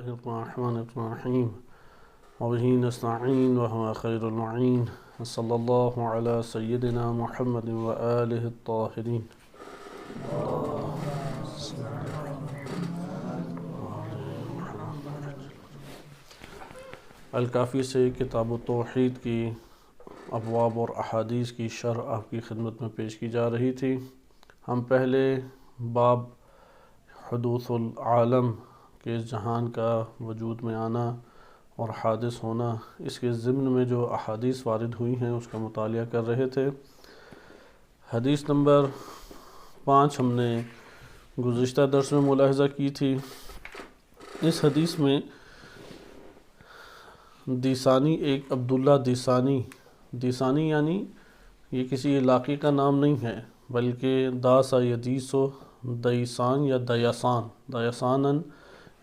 الرحمن الرحیم وبہ نستعین وهو خیر المعین صلی اللہ علی سیدنا محمد وآلہ الطاہرین۔ الکافی سے کتاب التوحید کی ابواب اور احادیث کی شرح آپ کی خدمت میں پیش کی جا رہی تھی۔ ہم پہلے باب حدوث العالم کہ اس جہان کا وجود میں آنا اور حادث ہونا، اس کے ضمن میں جو احادیث وارد ہوئی ہیں اس کا مطالعہ کر رہے تھے۔ حدیث نمبر 5 ہم نے گزشتہ درس میں ملاحظہ کی تھی۔ اس حدیث میں دیسانی، ایک عبداللہ دیسانی یعنی یہ کسی علاقے کا نام نہیں ہے، بلکہ داسا یدیسو دیسان یا دیسانن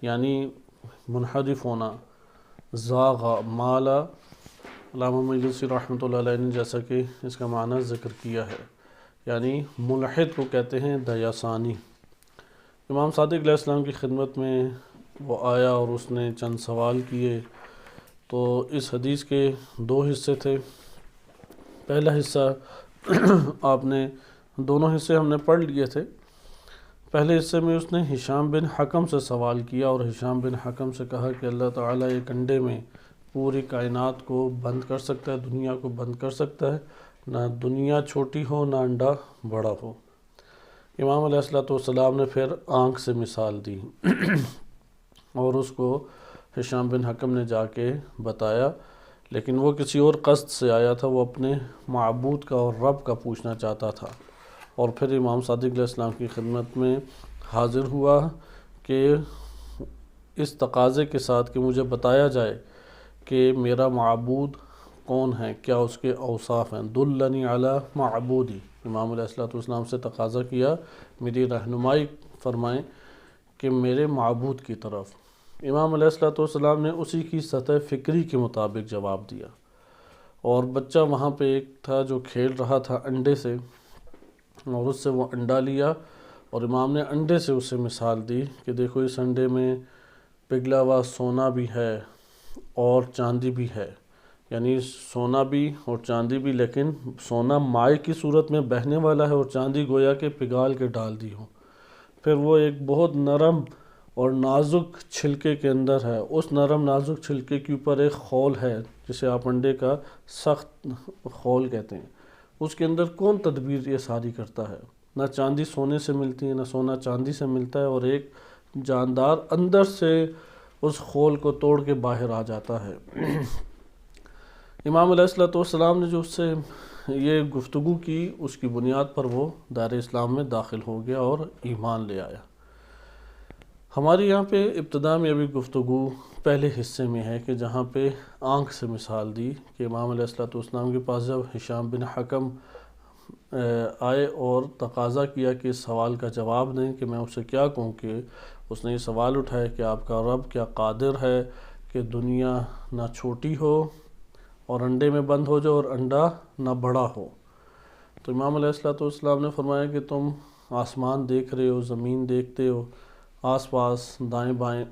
یعنی منحرف ہونا، زاغا مالا۔ علامہ مجلسی رحمۃ اللہ علیہ نے جیسا کہ اس کا معنی ذکر کیا ہے، یعنی ملحد کو کہتے ہیں دیاسانی۔ امام صادق علیہ السلام کی خدمت میں وہ آیا اور اس نے چند سوال کیے، تو اس حدیث کے 2 حصے تھے۔ پہلا حصہ آپ نے، دونوں حصے ہم نے پڑھ لیے تھے۔ پہلے حصے میں اس نے ہشام بن حکم سے سوال کیا اور ہشام بن حکم سے کہا کہ اللہ تعالیٰ ایک انڈے میں پوری کائنات کو بند کر سکتا ہے، دنیا کو بند کر سکتا ہے، نہ دنیا چھوٹی ہو نہ انڈا بڑا ہو۔ امام علیہ السلام نے پھر آنکھ سے مثال دی اور اس کو ہشام بن حکم نے جا کے بتایا، لیکن وہ کسی اور قصد سے آیا تھا، وہ اپنے معبود کا اور رب کا پوچھنا چاہتا تھا۔ اور پھر امام صادق علیہ السلام کی خدمت میں حاضر ہوا کہ اس تقاضے کے ساتھ کہ مجھے بتایا جائے کہ میرا معبود کون ہے، کیا اس کے اوصاف ہیں۔ دلنی علی معبودی، امام علیہ السلام سے تقاضا کیا میری رہنمائی فرمائیں کہ میرے معبود کی طرف۔ امام علیہ السلام نے اسی کی سطح فکری کے مطابق جواب دیا، اور بچہ وہاں پہ ایک تھا جو کھیل رہا تھا انڈے سے، اور اس سے وہ انڈا لیا اور امام نے انڈے سے اسے مثال دی کہ دیکھو اس انڈے میں پگھلا ہوا سونا بھی ہے اور چاندی بھی ہے، یعنی سونا بھی اور چاندی بھی، لیکن سونا مائع کی صورت میں بہنے والا ہے اور چاندی گویا کہ پگھال کے ڈال دی ہو۔ پھر وہ ایک بہت نرم اور نازک چھلکے کے اندر ہے، اس نرم نازک چھلکے کے اوپر ایک خول ہے جسے آپ انڈے کا سخت خول کہتے ہیں۔ اس کے اندر کون تدبیر یہ ساری کرتا ہے؟ نہ چاندی سونے سے ملتی ہے، نہ سونا چاندی سے ملتا ہے، اور ایک جاندار اندر سے اس خول کو توڑ کے باہر آ جاتا ہے۔ امام علیہ السلام نے جو اس سے یہ گفتگو کی، اس کی بنیاد پر وہ دار اسلام میں داخل ہو گیا اور ایمان لے آیا۔ ہماری یہاں پہ ابتدا میں ابھی گفتگو پہلے حصے میں ہے کہ جہاں پہ آنکھ سے مثال دی کہ امام علیہ السلام کے پاس جب ہشام بن حکم آئے اور تقاضا کیا کہ اس سوال کا جواب دیں کہ میں اسے کیا کہوں، کہ اس نے یہ سوال اٹھایا کہ آپ کا رب کیا قادر ہے کہ دنیا نہ چھوٹی ہو اور انڈے میں بند ہو جائے اور انڈا نہ بڑا ہو۔ تو امام علیہ السلام نے فرمایا کہ تم آسمان دیکھ رہے ہو، زمین دیکھتے ہو، آس پاس دائیں بائیں۔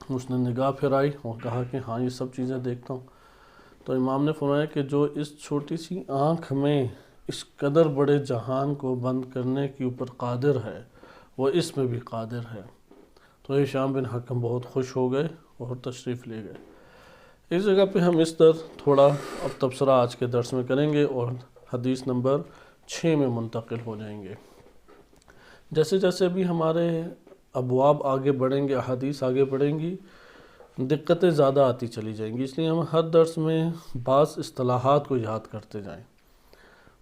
اس نے نگاہ پھرائی اور کہا کہ ہاں یہ سب چیزیں دیکھتا ہوں۔ تو امام نے فرمایا کہ جو اس چھوٹی سی آنکھ میں اس قدر بڑے جہان کو بند کرنے کے اوپر قادر ہے، وہ اس میں بھی قادر ہے۔ تو ہشام بن حکم بہت خوش ہو گئے اور تشریف لے گئے۔ اس جگہ پہ ہم اس طرح تھوڑا اب تبصرہ آج کے درس میں کریں گے اور حدیث نمبر 6 میں منتقل ہو جائیں گے۔ جیسے جیسے بھی ہمارے ابواب آگے بڑھیں گے، احادیث آگے بڑھیں گی، دقتیں زیادہ آتی چلی جائیں گی، اس لیے ہم ہر درس میں بعض اصطلاحات کو یاد کرتے جائیں۔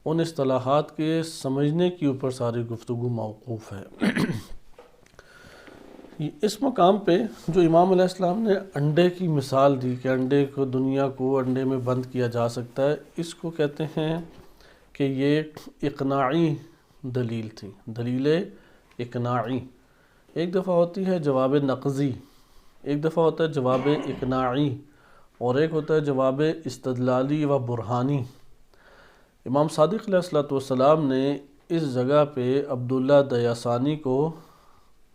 ان اصطلاحات کے سمجھنے کے اوپر ساری گفتگو موقوف ہے۔ اس مقام پہ جو امام علیہ السلام نے انڈے کی مثال دی کہ انڈے کو، دنیا کو انڈے میں بند کیا جا سکتا ہے، اس کو کہتے ہیں کہ یہ اقناعی دلیل تھی، دلیل اقناعی۔ ایک دفعہ ہوتی ہے جواب نقضی، ایک دفعہ ہوتا ہے جواب اقناعی، اور ایک ہوتا ہے جواب استدلالی و برہانی۔ امام صادق علیہ السلام نے اس جگہ پہ عبداللہ دیاسانی کو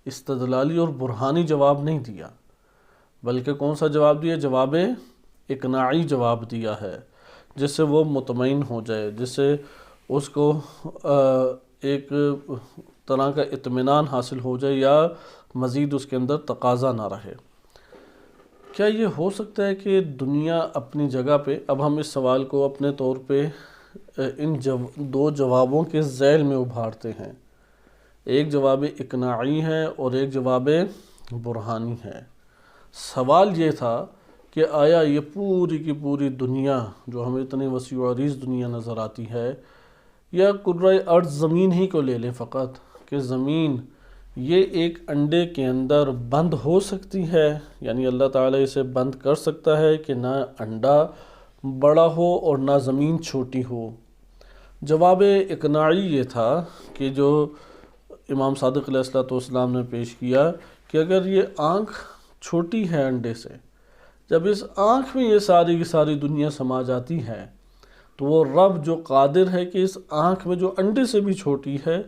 استدلالی اور برہانی جواب نہیں دیا، بلکہ کون سا جواب دیا؟ جواب اقناعی جواب دیا ہے، جس سے وہ مطمئن ہو جائے، جس سے اس کو ایک طرح کا اطمینان حاصل ہو جائے یا مزید اس کے اندر تقاضا نہ رہے۔ کیا یہ ہو سکتا ہے کہ دنیا اپنی جگہ پہ، اب ہم اس سوال کو اپنے طور پہ ان دو جوابوں کے ذیل میں ابھارتے ہیں، ایک جواب اقناعی ہے اور ایک جواب برہانی ہے۔ سوال یہ تھا کہ آیا یہ پوری کی پوری دنیا جو ہمیں اتنی وسیع و عریض دنیا نظر آتی ہے، یا کرۂ ارض زمین ہی کو لے لیں فقط، کہ زمین یہ ایک انڈے کے اندر بند ہو سکتی ہے، یعنی اللہ تعالیٰ اسے بند کر سکتا ہے کہ نہ انڈا بڑا ہو اور نہ زمین چھوٹی ہو؟ جواب اقناعی یہ تھا کہ جو امام صادق علیہ السلام نے پیش کیا کہ اگر یہ آنکھ چھوٹی ہے انڈے سے، جب اس آنکھ میں یہ ساری کی ساری دنیا سما جاتی ہے، تو وہ رب جو قادر ہے کہ اس آنکھ میں جو انڈے سے بھی چھوٹی ہے،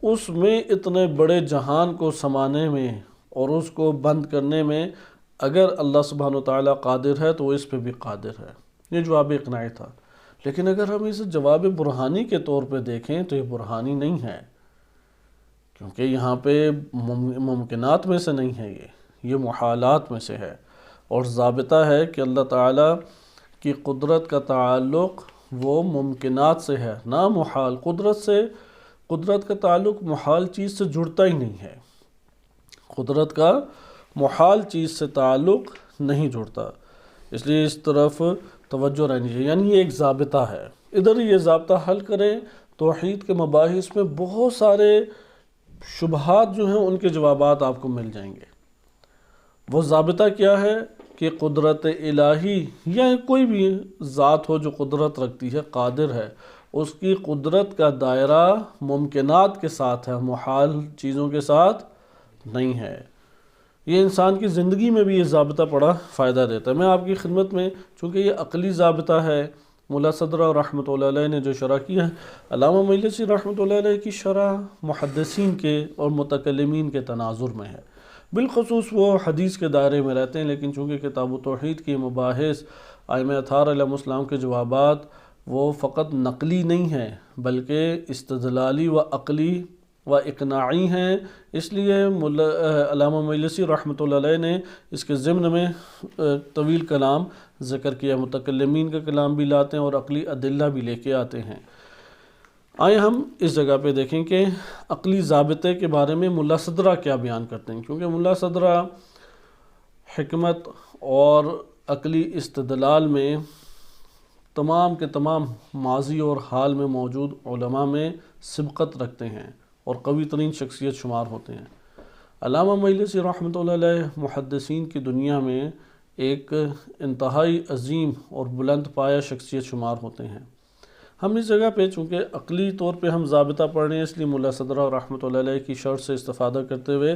اس میں اتنے بڑے جہان کو سمانے میں اور اس کو بند کرنے میں اگر اللہ سبحانہ وتعالیٰ قادر ہے تو وہ اس پہ بھی قادر ہے۔ یہ جواب اقناعی تھا۔ لیکن اگر ہم اسے جواب برہانی کے طور پہ دیکھیں تو یہ برہانی نہیں ہے، کیونکہ یہاں پہ ممکنات میں سے نہیں ہے، یہ محالات میں سے ہے، اور ضابطہ ہے کہ اللہ تعالیٰ کی قدرت کا تعلق وہ ممکنات سے ہے، نہ محال۔ قدرت کا تعلق محال چیز سے جڑتا ہی نہیں ہے، قدرت کا محال چیز سے تعلق نہیں جڑتا، اس لیے اس طرف توجہ رہنی چاہیے۔ یعنی یہ ایک ضابطہ ہے، ادھر یہ ضابطہ حل کریں، توحید کے مباحث میں بہت سارے شبہات جو ہیں ان کے جوابات آپ کو مل جائیں گے۔ وہ ضابطہ کیا ہے کہ قدرت الہی یا کوئی بھی ذات ہو جو قدرت رکھتی ہے، قادر ہے، اس کی قدرت کا دائرہ ممکنات کے ساتھ ہے، محال چیزوں کے ساتھ نہیں ہے۔ یہ انسان کی زندگی میں بھی یہ ضابطہ بڑا فائدہ دیتا ہے۔ میں آپ کی خدمت میں، چونکہ یہ عقلی ضابطہ ہے، ملا صدرہ رحمۃ اللہ علیہ نے جو شرح کی ہے، علامہ مجلسی رحمۃ اللہ علیہ کی شرح محدثین کے اور متکلمین کے تناظر میں ہے، بالخصوص وہ حدیث کے دائرے میں رہتے ہیں، لیکن چونکہ کتاب التوحید کی مباحث ائمہ اطہار علیہ السلام کے جوابات وہ فقط نقلی نہیں ہیں بلکہ استدلالی و عقلی و اقناعی ہیں، اس لیے علامہ مجلسی رحمۃ اللہ علیہ نے اس کے ضمن میں طویل کلام ذکر کیا، متکلمین کا کلام بھی لاتے ہیں اور عقلی ادلہ بھی لے کے آتے ہیں۔ آئے ہم اس جگہ پہ دیکھیں کہ عقلی ضابطے کے بارے میں ملا صدرہ کیا بیان کرتے ہیں، کیونکہ ملا صدرہ حکمت اور عقلی استدلال میں تمام کے تمام ماضی اور حال میں موجود علماء میں سبقت رکھتے ہیں اور قوی ترین شخصیت شمار ہوتے ہیں۔ علامہ مجلسی رحمۃ اللہ علیہ محدثین کی دنیا میں ایک انتہائی عظیم اور بلند پایہ شخصیت شمار ہوتے ہیں۔ ہم اس جگہ پہ چونکہ عقلی طور پہ ہم ضابطہ پڑھ رہے ہیں، اس لیے ملا صدرہ رحمۃ اللہ علیہ کی شرح سے استفادہ کرتے ہوئے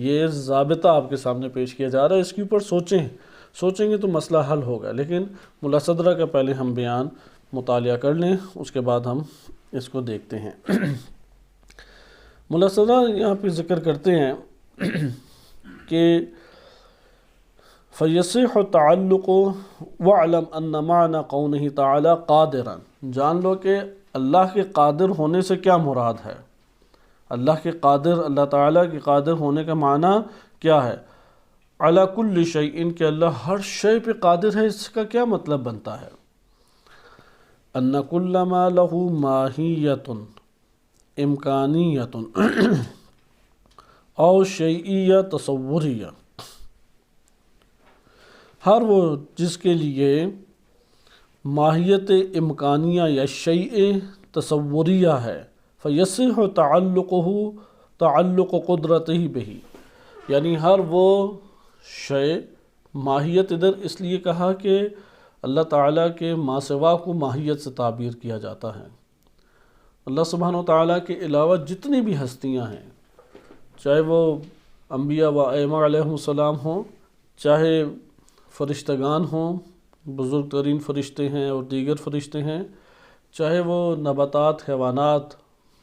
یہ ضابطہ آپ کے سامنے پیش کیا جا رہا ہے۔ اس کے اوپر سوچیں گے تو مسئلہ حل ہوگا، لیکن ملا صدرہ کا پہلے ہم بیان مطالعہ کر لیں، اس کے بعد ہم اس کو دیکھتے ہیں۔ ملا صدرہ یہاں پہ ذکر کرتے ہیں کہ فَيَصِحُ تَعَلُّقُ وَاعْلَمْ أَنَّ مَعْنَى قَوْنِهِ تَعَالَى قَادِرًا، جان لو کہ اللہ کے قادر ہونے سے کیا مراد ہے۔ اللہ کے قادر، اللہ تعالیٰ کے قادر ہونے کا معنی کیا ہے؟ عَلَى كُلِّ شَيْءٍ، کہ اللہ ہر شے پہ قادر ہے، اس کا کیا مطلب بنتا ہے؟ أَنَّ كُلَّ مَا لَهُ مَاهِيَّةٌ امکانیۃ او شیئیہ تصوریہ، ہر وہ جس کے لیے ماہیت امکانیہ یا شیء تصوریہ ہے، فیصح تعلق قدرتہ بہ، یعنی ہر وہ شے، ماہیت ادھر اس لیے کہا کہ اللہ تعالیٰ کے ما سوا کو ماہیت سے تعبیر کیا جاتا ہے۔ اللہ سبحانہ وتعالیٰ کے علاوہ جتنی بھی ہستیاں ہیں، چاہے وہ انبیاء و ائمہ علیہ السلام ہوں، چاہے فرشتگان ہوں، بزرگ ترین فرشتے ہیں اور دیگر فرشتے ہیں، چاہے وہ نباتات، حیوانات،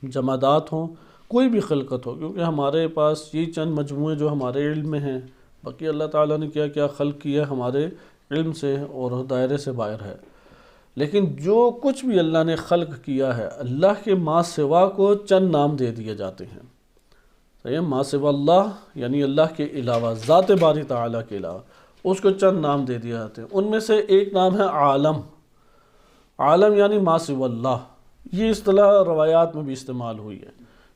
جمادات ہوں، کوئی بھی خلقت ہو، کیونکہ ہمارے پاس یہ چند مجموعے جو ہمارے علم میں ہیں، باقی اللہ تعالیٰ نے کیا کیا خلق کیا ہے ہمارے علم سے اور دائرے سے باہر ہے، لیکن جو کچھ بھی اللہ نے خلق کیا ہے اللہ کے ما سوا کو چند نام دے دیے جاتے ہیں، صحیح ہے؟ ما سوا اللہ یعنی اللہ کے علاوہ، ذات باری تعالیٰ کے علاوہ اس کو چند نام دے دیے جاتے ہیں۔ ان میں سے ایک نام ہے عالم، عالم یعنی ما سوا اللہ، یہ اصطلاح روایات میں بھی استعمال ہوئی ہے۔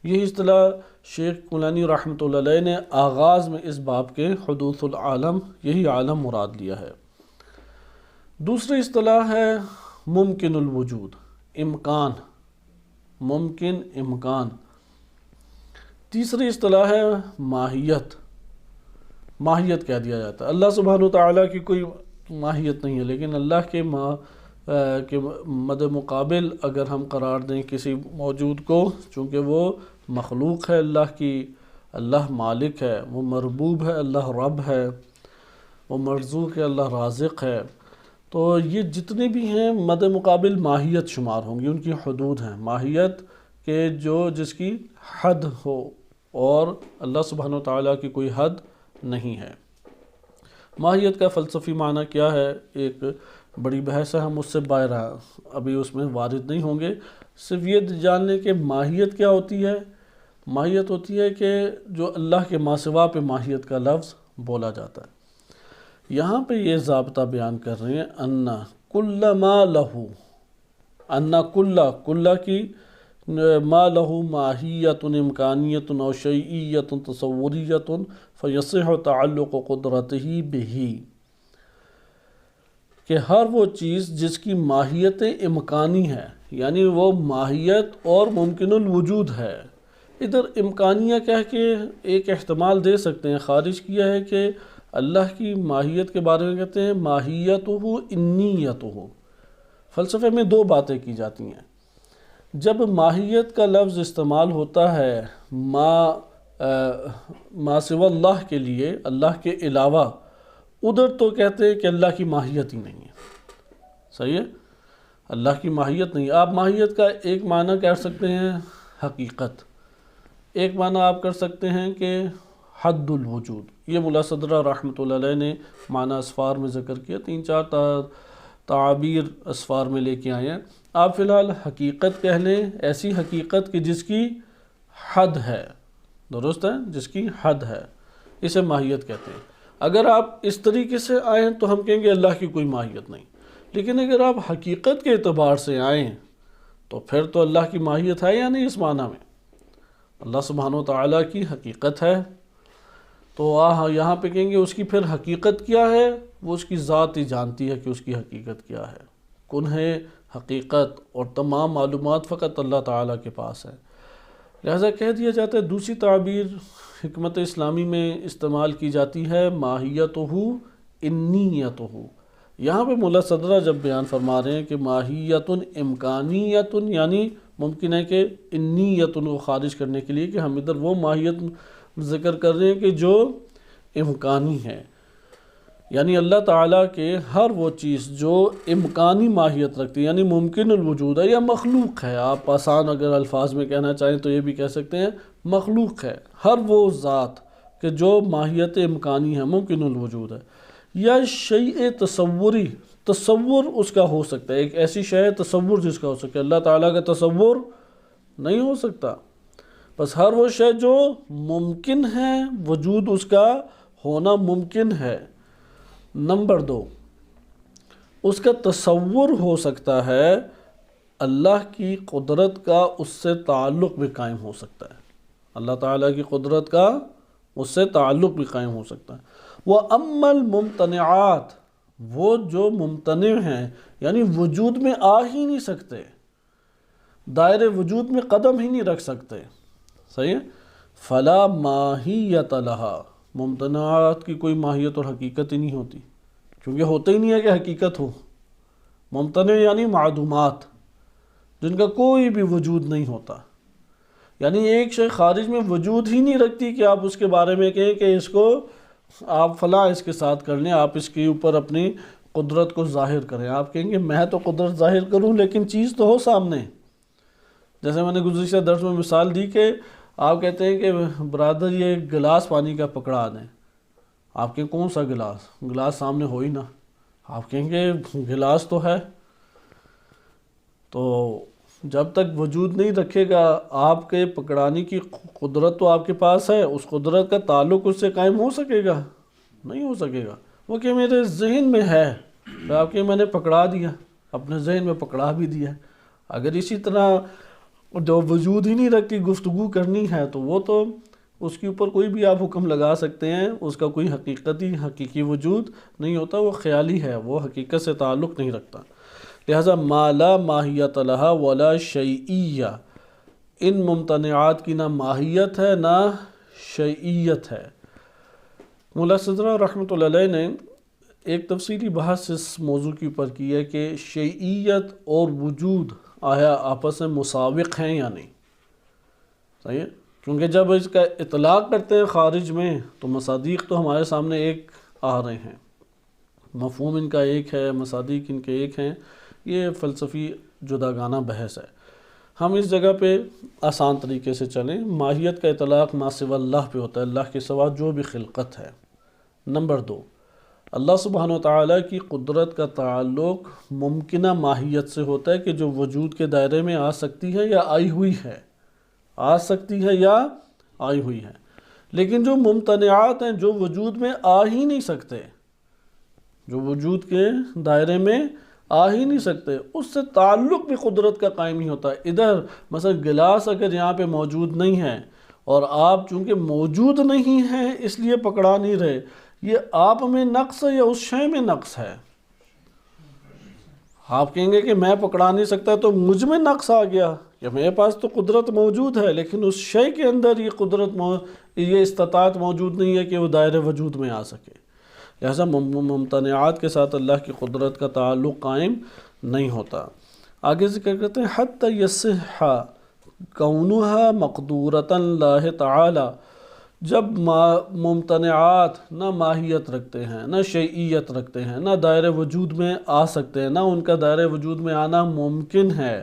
یہ اصطلاح شیخ کلینی رحمۃ اللہ علیہ نے آغاز میں اس باب کے حدوث العالم، یہی عالم مراد لیا ہے۔ دوسری اصطلاح ہے ممکن الوجود، امکان، ممکن امکان۔ تیسری اصطلاح ہے ماہیت، ماہیت کہہ دیا جاتا ہے۔ اللہ سبحانہ وتعالیٰ کی کوئی ماہیت نہیں ہے، لیکن اللہ کے مد مقابل اگر ہم قرار دیں کسی موجود کو، چونکہ وہ مخلوق ہے اللہ کی، اللہ مالک ہے، وہ مربوب ہے، اللہ رب ہے، وہ مرزوق ہے، اللہ رازق ہے، تو یہ جتنے بھی ہیں مد مقابل ماہیت شمار ہوں گی، ان کی حدود ہیں، ماہیت کہ جس کی حد ہو، اور اللہ سبحانہ وتعالیٰ کی کوئی حد نہیں ہے۔ ماہیت کا فلسفی معنی کیا ہے، ایک بڑی بحث ہے، ہم اس سے باہر ابھی اس میں وارد نہیں ہوں گے۔ صرف یہ جاننے کہ ماہیت کیا ہوتی ہے، ماہیت ہوتی ہے کہ جو اللہ کے ما سوا پہ ماہیت کا لفظ بولا جاتا ہے۔ یہاں پہ یہ ضابطہ بیان کر رہے ہیں، ان کل ما لہو، ان کل کی ما لہو ماہیت امکانیت او شیئیت تصوریت فیصح تعلق قدرتہ بہ، کہ ہر وہ چیز جس کی ماہیت امکانی ہے، یعنی وہ ماہیت اور ممکن الوجود ہے۔ ادھر امکانیہ کہہ کے ایک احتمال دے سکتے ہیں، خارج کیا ہے کہ اللہ کی ماہیت کے بارے میں کہتے ہیں ماہیتہ انیتہ۔ فلسفے میں دو باتیں کی جاتی ہیں، جب ماہیت کا لفظ استعمال ہوتا ہے ما سوا اللہ کے لیے، اللہ کے علاوہ، ادھر تو کہتے ہیں کہ اللہ کی ماہیت ہی نہیں ہے، صحیح ہے؟ اللہ کی ماہیت نہیں۔ آپ ماہیت کا ایک معنی کر سکتے ہیں حقیقت، ایک معنی آپ کر سکتے ہیں کہ حد الوجود۔ یہ ملا صدرہ رحمۃ اللہ علیہ نے معنی اسفار میں ذکر کیا، 3-4 تعابیر اسفار میں لے کے آئے ہیں۔ آپ فی الحال حقیقت کہہ لیں، ایسی حقیقت کہ جس کی حد ہے، درست ہے، جس کی حد ہے، اسے ماہیت کہتے ہیں۔ اگر آپ اس طریقے سے آئیں تو ہم کہیں گے اللہ کی کوئی ماہیت نہیں، لیکن اگر آپ حقیقت کے اعتبار سے آئیں تو پھر تو اللہ کی ماہیت ہے یا نہیں، اس معنی میں اللہ سبحانہ وتعالیٰ کی حقیقت ہے، تو یہاں پہ کہیں گے اس کی پھر حقیقت کیا ہے، وہ اس کی ذات ہی جانتی ہے کہ اس کی حقیقت کیا ہے۔ کن ہے حقیقت اور تمام معلومات فقط اللہ تعالیٰ کے پاس ہے، لہذا کہہ دیا جاتا ہے۔ دوسری تعبیر حکمت اسلامی میں استعمال کی جاتی ہے ماہیتہ انیتہ۔ یہاں پہ ملا صدرہ جب بیان فرما رہے ہیں کہ ماہیت امکانیت، یعنی ممکن ہے کہ انیت کو خارج کرنے کے لیے کہ ہم ادھر وہ ماہیت ذکر کر رہے ہیں کہ جو امکانی ہے، یعنی اللہ تعالیٰ کے ہر وہ چیز جو امکانی ماہیت رکھتی ہے، یعنی ممکن الوجود ہے یا مخلوق ہے، آپ آسان اگر الفاظ میں کہنا چاہیں تو یہ بھی کہہ سکتے ہیں مخلوق ہے، ہر وہ ذات کہ جو ماہیت امکانی ہے، ممکن الوجود ہے، یا شیء تصوری، تصور اس کا ہو سکتا ہے، ایک ایسی شے تصور جس کا ہو سکتا ہے، اللہ تعالیٰ کا تصور نہیں ہو سکتا، بس ہر وہ شے جو ممکن ہے، وجود اس کا ہونا ممکن ہے۔ نمبر 2، اس کا تصور ہو سکتا ہے، اللہ کی قدرت کا اس سے تعلق بھی قائم ہو سکتا ہے، اللہ تعالیٰ کی قدرت کا اس سے تعلق بھی قائم ہو سکتا ہے۔ وَأَمَّا الْمُمْتَنِعَاتِ، وہ جو ممتنع ہیں یعنی وجود میں آ ہی نہیں سکتے، دائرے وجود میں قدم ہی نہیں رکھ سکتے، صحیح ہے؟ فَلَا مَاهِيَّةَ لَهَا، ممتنعات کی کوئی ماہیت اور حقیقت ہی نہیں ہوتی، کیونکہ ہوتا ہی نہیں ہے کہ حقیقت ہو۔ ممتنع یعنی معدومات، جن کا کوئی بھی وجود نہیں ہوتا، یعنی ایک شے خارج میں وجود ہی نہیں رکھتی کہ آپ اس کے بارے میں کہیں کہ اس کو آپ فلاں اس کے ساتھ کر لیں، آپ اس کے اوپر اپنی قدرت کو ظاہر کریں۔ آپ کہیں گے میں تو قدرت ظاہر کروں لیکن چیز تو ہو سامنے، جیسے میں نے گزشتہ درس میں مثال دی کہ آپ کہتے ہیں کہ برادر یہ گلاس پانی کا پکڑا دیں، آپ کہیں کون سا گلاس؟ گلاس سامنے ہو ہی نہ، آپ کہیں گے گلاس تو ہے۔ تو جب تک وجود نہیں رکھے گا آپ کے پکڑانے کی قدرت تو آپ کے پاس ہے، اس قدرت کا تعلق اس سے قائم ہو سکے گا؟ نہیں ہو سکے گا۔ وہ کہ میرے ذہن میں ہے، تو آپ کہ میں نے پکڑا دیا، اپنے ذہن میں پکڑا بھی دیا۔ اگر اسی طرح جو وجود ہی نہیں رکھتی گفتگو کرنی ہے تو وہ تو اس کے اوپر کوئی بھی آپ حکم لگا سکتے ہیں، اس کا کوئی حقیقی وجود نہیں ہوتا، وہ خیالی ہے، وہ حقیقت سے تعلق نہیں رکھتا۔ لہذا ما لا ماہیت لہا ولا شیئیہ، ان ممتنعات کی نہ ماہیت ہے نہ شیئیت ہے۔ مولا صدرہ رحمۃ اللہ علیہ نے ایک تفصیلی بحث اس موضوع کے اوپر کی ہے کہ شیئیت اور وجود آیا آپس میں مساوق ہیں یا نہیں، صحیح ہے؟ کیونکہ جب اس کا اطلاق کرتے ہیں خارج میں تو مصادیق تو ہمارے سامنے ایک آ رہے ہیں، مفہوم ان کا ایک ہے، مصادیق ان کے ایک ہیں، یہ فلسفی جداگانہ بحث ہے۔ ہم اس جگہ پہ آسان طریقے سے چلیں، ماہیت کا اطلاق ما سوا اللہ پہ ہوتا ہے، اللہ کے سوا جو بھی خلقت ہے۔ نمبر 2، اللہ سبحانہ وتعالیٰ کی قدرت کا تعلق ممکنہ ماہیت سے ہوتا ہے کہ جو وجود کے دائرے میں آ سکتی ہے یا آئی ہوئی ہے، آ سکتی ہے یا آئی ہوئی ہے۔ لیکن جو ممتنعات ہیں، جو وجود میں آ ہی نہیں سکتے، جو وجود کے دائرے میں آ ہی نہیں سکتے، اس سے تعلق بھی قدرت کا قائم نہیں ہوتا۔ ادھر مثلا گلاس اگر یہاں پہ موجود نہیں ہے اور آپ چونکہ موجود نہیں ہیں اس لیے پکڑا نہیں رہے، یہ آپ میں نقص ہے یا اس شے میں نقص ہے؟ آپ کہیں گے کہ میں پکڑا نہیں سکتا تو مجھ میں نقص آ گیا، کہ میرے پاس تو قدرت موجود ہے لیکن اس شے کے اندر یہ استطاعت موجود نہیں ہے کہ وہ دائرے وجود میں آ سکے۔ لہذا ممتنعات کے ساتھ اللہ کی قدرت کا تعلق قائم نہیں ہوتا۔ آگے ذکر کرتے ہیں حتی یصح کونها مقدورۃ اللہ تعالی، جب ممتنعات نہ ماہیت رکھتے ہیں، نہ شیئیت رکھتے ہیں، نہ دائرے وجود میں آ سکتے ہیں، نہ ان کا دائرے وجود میں آنا ممکن ہے،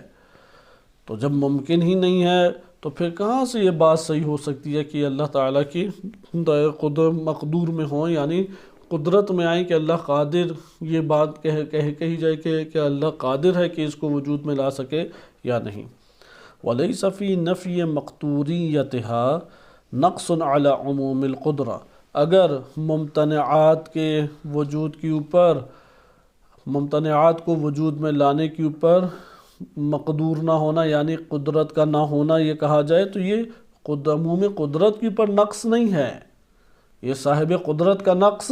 تو جب ممکن ہی نہیں ہے تو پھر کہاں سے یہ بات صحیح ہو سکتی ہے کہ اللہ تعالیٰ کی مقدور میں ہوں، یعنی قدرت میں آئیں کہ اللہ قادر، یہ بات کہی جائے کہ اللہ قادر ہے کہ اس کو وجود میں لا سکے یا نہیں۔ وَلَيْسَ فِي نَفْيِ مَقْتُورِيَّتِهَا نَقْصٌ عَلَى عُمُومِ الْقُدْرَةِ، اگر ممتنعات کے وجود کے اوپر، ممتنعات کو وجود میں لانے کے اوپر مقدور نہ ہونا یعنی قدرت کا نہ ہونا یہ کہا جائے تو یہ عموم قدرت کے اوپر نقص نہیں ہے، یہ صاحب قدرت کا نقص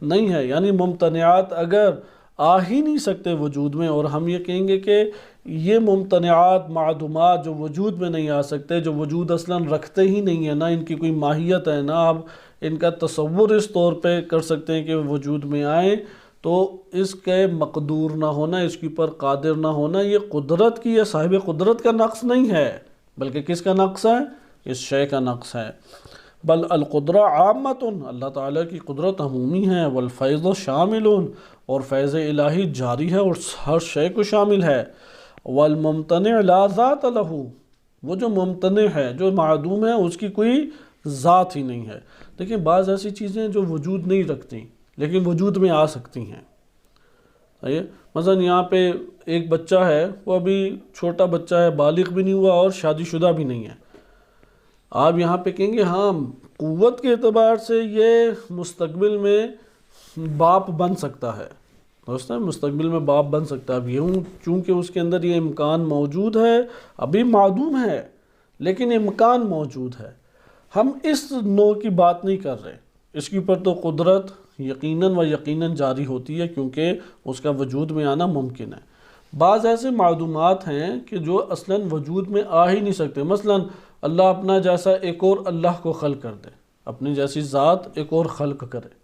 نہیں ہے۔ یعنی ممتنعات اگر آ ہی نہیں سکتے وجود میں، اور ہم یہ کہیں گے کہ یہ ممتنعات معدومات جو وجود میں نہیں آ سکتے، جو وجود اصلاً رکھتے ہی نہیں ہیں، نہ ان کی کوئی ماہیت ہے، نہ آپ ان کا تصور اس طور پہ کر سکتے ہیں کہ وجود میں آئیں، تو اس کے مقدور نہ ہونا، اس کے اوپر قادر نہ ہونا، یہ قدرت کی یا صاحب قدرت کا نقص نہیں ہے، بلکہ کس کا نقص ہے؟ اس شے کا نقص ہے۔ بل القدرہ عامۃ، اللہ تعالیٰ کی قدرت عمومی ہے، والفیض شامل، اور فیض الہی جاری ہے اور ہر شے کو شامل ہے۔ والممتنع لا ذات لہ، وہ جو ممتنع ہے، جو معدوم ہے، اس کی کوئی ذات ہی نہیں ہے۔ دیکھیں بعض ایسی چیزیں جو وجود نہیں رکھتی لیکن وجود میں آ سکتی ہیں۔ مثلا یہاں پہ ایک بچہ ہے، وہ ابھی چھوٹا بچہ ہے، بالغ بھی نہیں ہوا اور شادی شدہ بھی نہیں ہے۔ آپ یہاں پہ کہیں گے ہاں قوت کے اعتبار سے یہ مستقبل میں باپ بن سکتا ہے، دوست ہے، مستقبل میں باپ بن سکتا ہے۔ اب یوں چونکہ اس کے اندر یہ امکان موجود ہے، ابھی معدوم ہے لیکن امکان موجود ہے، ہم اس نوع کی بات نہیں کر رہے، اس کے اوپر تو قدرت یقیناً جاری ہوتی ہے کیونکہ اس کا وجود میں آنا ممکن ہے۔ بعض ایسے معدومات ہیں کہ جو اصلاً وجود میں آ ہی نہیں سکتے، مثلاً اللہ اپنا جیسا ایک اور اللہ کو خلق کر دے، اپنی جیسی ذات ایک اور خلق کرے۔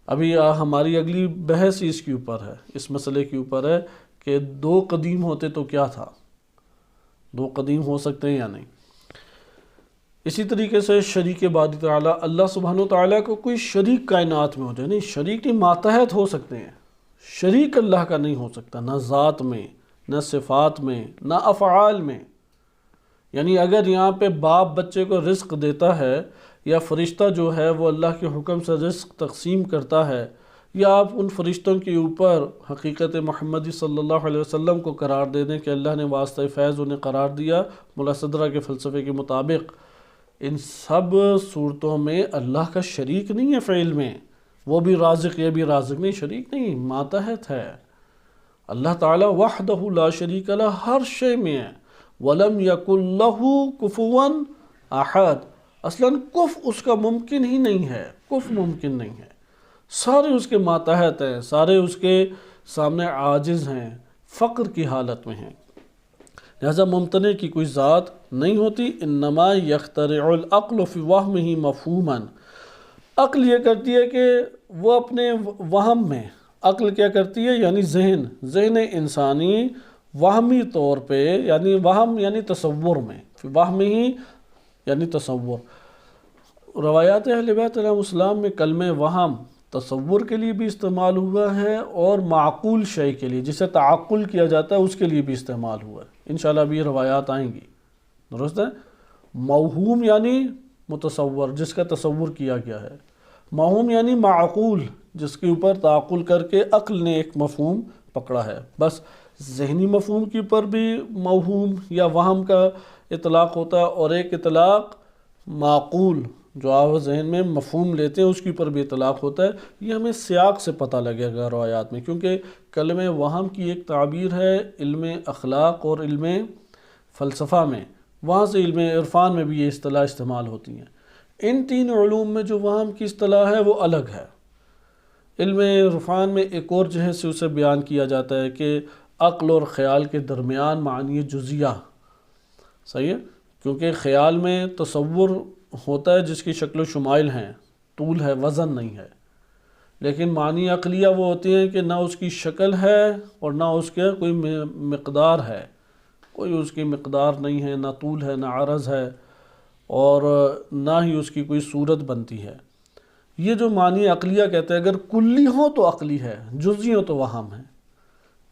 ابھی ہماری اگلی بحث اس کے اوپر ہے، اس مسئلے کے اوپر ہے کہ دو قدیم ہوتے تو کیا تھا، دو قدیم ہو سکتے ہیں یا نہیں۔ اسی طریقے سے شریک باری تعالیٰ، اللہ سبحانہ وتعالیٰ کو کوئی شریک کائنات میں ہو جائے، نہیں شریک نہیں، ماتحت ہو سکتے ہیں، شریک اللہ کا نہیں ہو سکتا، نہ ذات میں، نہ صفات میں، نہ افعال میں۔ یعنی اگر یہاں پہ باپ بچے کو رزق دیتا ہے یا فرشتہ جو ہے وہ اللہ کے حکم سے رزق تقسیم کرتا ہے، یا آپ ان فرشتوں کے اوپر حقیقت محمدی صلی اللہ علیہ وسلم کو قرار دے دیں کہ اللہ نے واسطہ فیض انہیں قرار دیا ملا صدرہ کے فلسفے کے مطابق، ان سب صورتوں میں اللہ کا شریک نہیں ہے فعل میں، وہ بھی رازق یہ بھی رازق نہیں، شریک نہیں، ماتحت ہے۔ اللہ تعالیٰ وحدہ لا شریک لہ ہر شے میں ہے۔ وَلَمْ يَكُنْ لَهُ كُفُوًا أَحَدٌ، اصلاً کف اس کا ممکن ہی نہیں ہے، کف ممکن نہیں ہے، سارے اس کے ماتحت ہیں، سارے اس کے سامنے عاجز ہیں، فقر کی حالت میں ہیں، لہذا ممتنع کی کوئی ذات نہیں ہوتی۔ انما یخترع العقل فی وہمہ مفہوما، عقل یہ کرتی ہے کہ وہ اپنے وہم میں، عقل کیا کرتی ہے یعنی ذہن انسانی وہمی طور پہ، یعنی وہم یعنی تصور میں، فی وہمہ یعنی تصور۔ روایات اہل بیت علیہ السلام میں کلمہ وہم تصور کے لیے بھی استعمال ہوا ہے اور معقول شے کے لیے جسے تعقل کیا جاتا ہے اس کے لیے بھی استعمال ہوا ہے، انشاءاللہ ابھی یہ روایات آئیں گی، درست ہے۔ موہوم یعنی متصور، جس کا تصور کیا گیا ہے، موہوم یعنی معقول، جس کے اوپر تعقل کر کے عقل نے ایک مفہوم پکڑا ہے۔ بس ذہنی مفہوم کے اوپر بھی موہوم یا وہم کا اطلاق ہوتا ہے، اور ایک اطلاق معقول جو آپ ذہن میں مفہوم لیتے ہیں اس کے اوپر بھی اطلاق ہوتا ہے۔ یہ ہمیں سیاق سے پتہ لگے گا روایات میں، کیونکہ کلمہ وہم کی ایک تعبیر ہے علم اخلاق اور علم فلسفہ میں، وہاں سے علم عرفان میں بھی یہ اصطلاح استعمال ہوتی ہیں۔ ان تین علوم میں جو وہم کی اصطلاح ہے وہ الگ ہے۔ علم عرفان میں ایک اور جہت سے اسے بیان کیا جاتا ہے کہ عقل اور خیال کے درمیان معنی جزیہ، صحیح ہے، کیونکہ خیال میں تصور ہوتا ہے جس کی شکل و شمائل ہیں، طول ہے، وزن نہیں ہے، لیکن معنی عقلیہ وہ ہوتی ہیں کہ نہ اس کی شکل ہے اور نہ اس کے کوئی مقدار ہے، کوئی اس کی مقدار نہیں ہے، نہ طول ہے نہ عرض ہے، اور نہ ہی اس کی کوئی صورت بنتی ہے۔ یہ جو معنی عقلیہ کہتے ہیں اگر کلی ہو تو عقلی ہے، جزئی ہو تو وہم ہے۔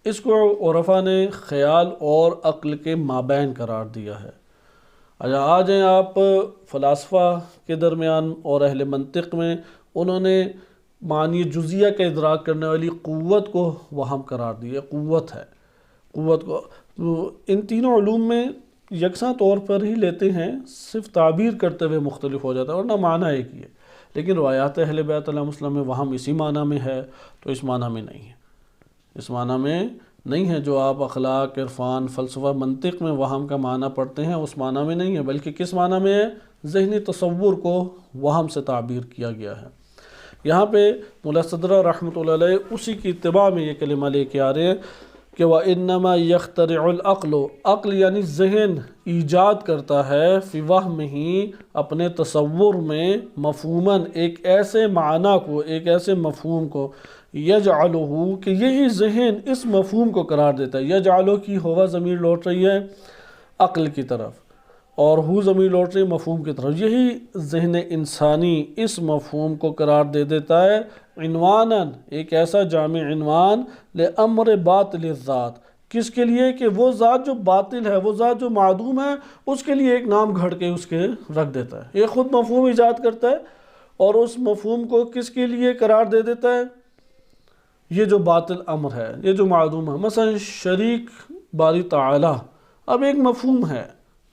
اس کو عرفاء نے خیال اور عقل کے مابین قرار دیا ہے۔ اچھا آ جائیں آپ فلاسفہ کے درمیان اور اہل منطق میں، انہوں نے معنی جزیہ کا ادراک کرنے والی قوت کو وہم قرار دیا، قوت ہے، قوت کو ان تینوں علوم میں یکساں طور پر ہی لیتے ہیں، صرف تعبیر کرتے ہوئے مختلف ہو جاتا ہے، ورنہ معنی ایک ہی ہے۔ لیکن روایات اہل بیت علیہ السلام میں وہم اسی معنی میں ہے تو اس معنی میں نہیں ہے، اس معنی میں نہیں ہے جو آپ اخلاق، عرفان، فلسفہ، منطق میں وہم کا معنی پڑھتے ہیں اس معنی میں نہیں ہے، بلکہ کس معنی میں ہے؟ ذہنی تصور کو وہم سے تعبیر کیا گیا ہے۔ یہاں پہ ملا صدرہ رحمۃ اللہ علیہ اسی کی اتباع میں یہ کلمہ لے کے آ رہے ہیں کہ وَإِنَّمَا يَخْتَرِعُ الْعَقْلُ، عقل یعنی ذہن ایجاد کرتا ہے فی وہمہ اپنے تصور میں مفہوماً ایک ایسے معنی کو، ایک ایسے مفہوم کو، یجعلہ کہ یہی ذہن اس مفہوم کو قرار دیتا ہے۔ یجعلہ کی ہوا ضمیر لوٹ رہی ہے عقل کی طرف اور ہو ضمیر لوٹ رہی ہے مفہوم کی طرف، یہی ذہن انسانی اس مفہوم کو قرار دے دیتا ہے عنواناً، ایک ایسا جامع عنوان لامر باطل الذات، کس کے لیے؟ کہ وہ ذات جو باطل ہے، وہ ذات جو معدوم ہے، اس کے لیے ایک نام گھڑ کے اس کے رکھ دیتا ہے۔ یہ خود مفہوم ایجاد کرتا ہے اور اس مفہوم کو کس کے لیے قرار دے دیتا ہے؟ یہ جو باطل امر ہے، یہ جو معدوم ہے، مثلا شریک باری تعالیٰ اب ایک مفہوم ہے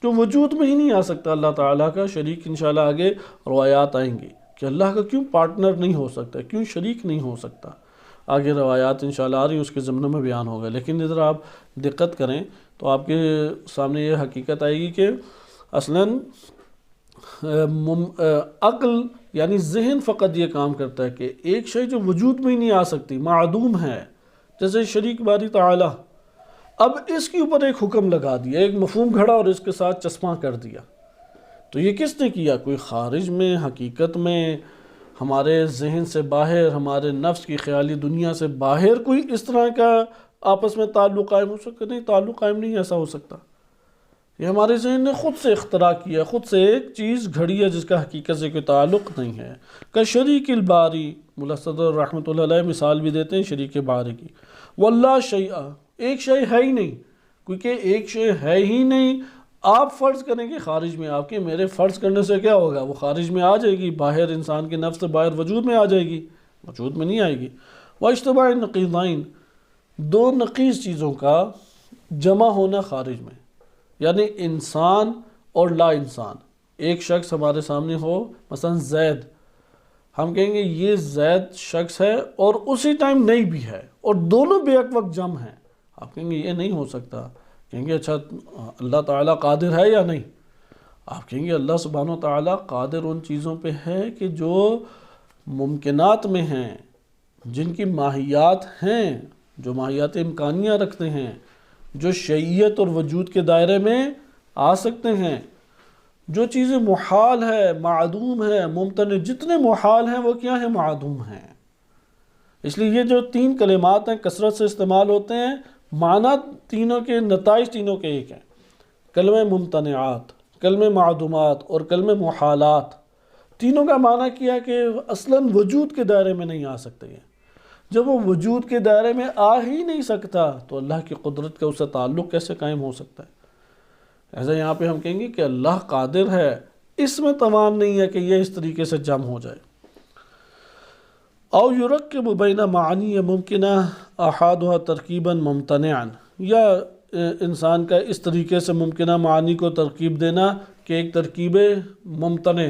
جو وجود میں ہی نہیں آ سکتا اللہ تعالیٰ کا شریک۔ انشاءاللہ آگے روایات آئیں گی کہ اللہ کا کیوں پارٹنر نہیں ہو سکتا، کیوں شریک نہیں ہو سکتا، آگے روایات انشاءاللہ آ رہی ہیں، اس کے ضمن میں بیان ہوگا۔ لیکن ادھر آپ دقت کریں تو آپ کے سامنے یہ حقیقت آئے گی کہ اصلاً عقل یعنی ذہن فقط یہ کام کرتا ہے کہ ایک شے جو وجود میں ہی نہیں آ سکتی، معدوم ہے، جیسے شریک باری تعالیٰ، اب اس کے اوپر ایک حکم لگا دیا، ایک مفہوم گھڑا اور اس کے ساتھ چسپاں کر دیا، تو یہ کس نے کیا؟ کوئی خارج میں، حقیقت میں، ہمارے ذہن سے باہر، ہمارے نفس کی خیالی دنیا سے باہر کوئی اس طرح کا آپس میں تعلق قائم ہو سکتا؟ نہیں، تعلق قائم نہیں ایسا ہو سکتا۔ یہ ہمارے ذہن نے خود سے اختراع کیا، خود سے ایک چیز گھڑی ہے جس کا حقیقت سے کوئی تعلق نہیں ہے۔ کہ شریک الباری، ملا صدر رحمۃ اللہ علیہ مثال بھی دیتے ہیں شریک باری کی، واللہ شیء، ایک شے ہے ہی نہیں، کیونکہ ایک شے ہے ہی نہیں، آپ فرض کریں کہ خارج میں، آپ کے میرے فرض کرنے سے کیا ہوگا، وہ خارج میں آ جائے گی، باہر انسان کے نفس سے باہر وجود میں آ جائے گی، وجود میں نہیں آئے گی۔ واجتماع النقیضین، دو نقیض چیزوں کا جمع ہونا خارج میں، یعنی انسان اور لا انسان۔ ایک شخص ہمارے سامنے ہو، مثلا زید، ہم کہیں گے یہ زید شخص ہے اور اسی ٹائم نہیں بھی ہے، اور دونوں بے وقت جمع ہیں، آپ کہیں گے یہ نہیں ہو سکتا۔ کہیں گے اچھا اللہ تعالیٰ قادر ہے یا نہیں؟ آپ کہیں گے اللہ سبحانہ و تعالیٰ قادر ان چیزوں پہ ہے کہ جو ممکنات میں ہیں، جن کی ماہیات ہیں، جو ماہیات امکانیہ رکھتے ہیں، جو شیعیت اور وجود کے دائرے میں آ سکتے ہیں۔ جو چیزیں محال ہے، معدوم ہے، ممتنع، جتنے محال ہیں وہ کیا ہیں، معدوم ہیں۔ اس لیے یہ جو تین کلمات ہیں کثرت سے استعمال ہوتے ہیں، معنی تینوں کے، نتائج تینوں کے ایک ہیں، کلمہ ممتنعات، کلمہ معدومات اور کلمہ محالات۔ تینوں کا معنی کیا کہ اصلاً وجود کے دائرے میں نہیں آ سکتے ہیں۔ جب وہ وجود کے دائرے میں آ ہی نہیں سکتا تو اللہ کی قدرت کا اس سے تعلق کیسے قائم ہو سکتا ہے؟ ایسا یہاں پہ ہم کہیں گے کہ اللہ قادر ہے، اس میں توان نہیں ہے کہ یہ اس طریقے سے جمع ہو جائے۔ او یرکب بین معانی ممکنہ احادھا ترکیبا ممتنعا، یا انسان کا اس طریقے سے ممکنہ معانی کو ترکیب دینا کہ ایک ترکیب ممتنع،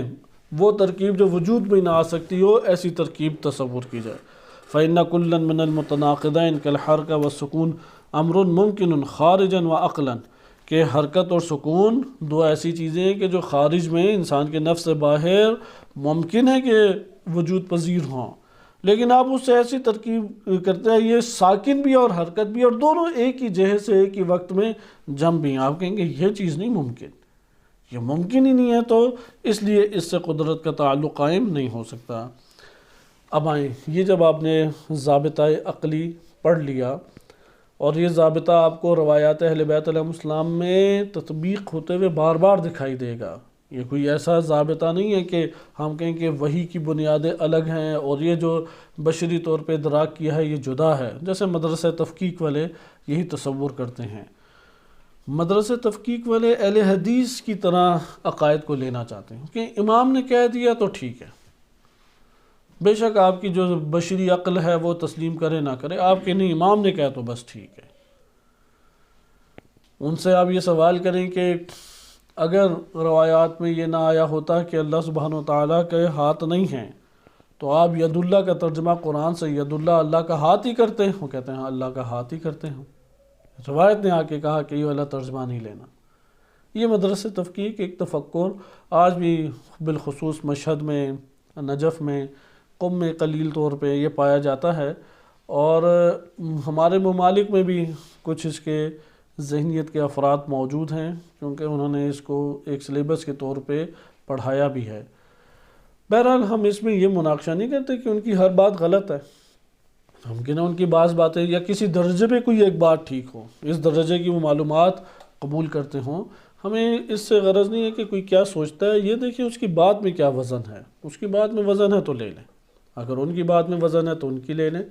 وہ ترکیب جو وجود میں نہ آ سکتی ہو، ایسی ترکیب تصور کی جائے۔ فإن كلا من المتناقضین كالحرکۃ والسکون امر ممکن خارجا وعقلا، کہ حرکت اور سکون دو ایسی چیزیں ہیں کہ جو خارج میں انسان کے نفس سے باہر ممکن ہے کہ وجود پذیر ہوں، لیکن آپ اس سے ایسی ترکیب کرتے ہیں یہ ساکن بھی اور حرکت بھی، اور دونوں ایک ہی جہت سے ایک ہی وقت میں جم بھی ہیں۔ آپ کہیں گے یہ چیز نہیں ممکن، یہ ممکن ہی نہیں ہے، تو اس لیے اس سے قدرت کا تعلق قائم نہیں ہو سکتا۔ اب آئیں، یہ جب آپ نے ضابطہ عقلی پڑھ لیا، اور یہ ضابطہ آپ کو روایات اہل بیت علیہ السلام میں تطبیق ہوتے ہوئے بار بار دکھائی دے گا۔ یہ کوئی ایسا ضابطہ نہیں ہے کہ ہم کہیں کہ وحی کی بنیادیں الگ ہیں اور یہ جو بشری طور پہ ادراک کیا ہے یہ جدا ہے، جیسے مدرسہ تفکیک والے یہی تصور کرتے ہیں۔ مدرسہ تفکیک والے اہل حدیث کی طرح عقائد کو لینا چاہتے ہیں کہ امام نے کہہ دیا تو ٹھیک ہے، بے شک آپ کی جو بشری عقل ہے وہ تسلیم کرے نہ کرے، آپ کے نہیں، امام نے کہا تو بس ٹھیک ہے۔ ان سے آپ یہ سوال کریں کہ اگر روایات میں یہ نہ آیا ہوتا کہ اللہ سبحانہ و تعالیٰ کے ہاتھ نہیں ہیں، تو آپ ید اللہ کا ترجمہ قرآن سے ید اللہ، اللہ کا ہاتھ ہی کرتے ہیں؟ وہ کہتے ہیں اللہ کا ہاتھ ہی کرتے ہیں۔ روایت نے آ کے کہا کہ یہ والا ترجمہ نہیں لینا۔ یہ مدرسہ تفکیک ایک تفکر آج بھی بالخصوص مشہد میں، نجف میں، قم میں قلیل طور پہ یہ پایا جاتا ہے، اور ہمارے ممالک میں بھی کچھ اس کے ذہنیت کے افراد موجود ہیں، کیونکہ انہوں نے اس کو ایک سلیبس کے طور پہ پڑھایا بھی ہے۔ بہرحال ہم اس میں یہ مناقشہ نہیں کرتے کہ ان کی ہر بات غلط ہے، ممکن ہے ان کی بعض باتیں یا کسی درجے پہ کوئی ایک بات ٹھیک ہو، اس درجے کی وہ معلومات قبول کرتے ہوں۔ ہمیں اس سے غرض نہیں ہے کہ کوئی کیا سوچتا ہے، یہ دیکھیں اس کی بات میں کیا وزن ہے، اس کی بات میں وزن ہے تو لے لیں، اگر ان کی بات میں وزن ہے تو ان کی لے لیں۔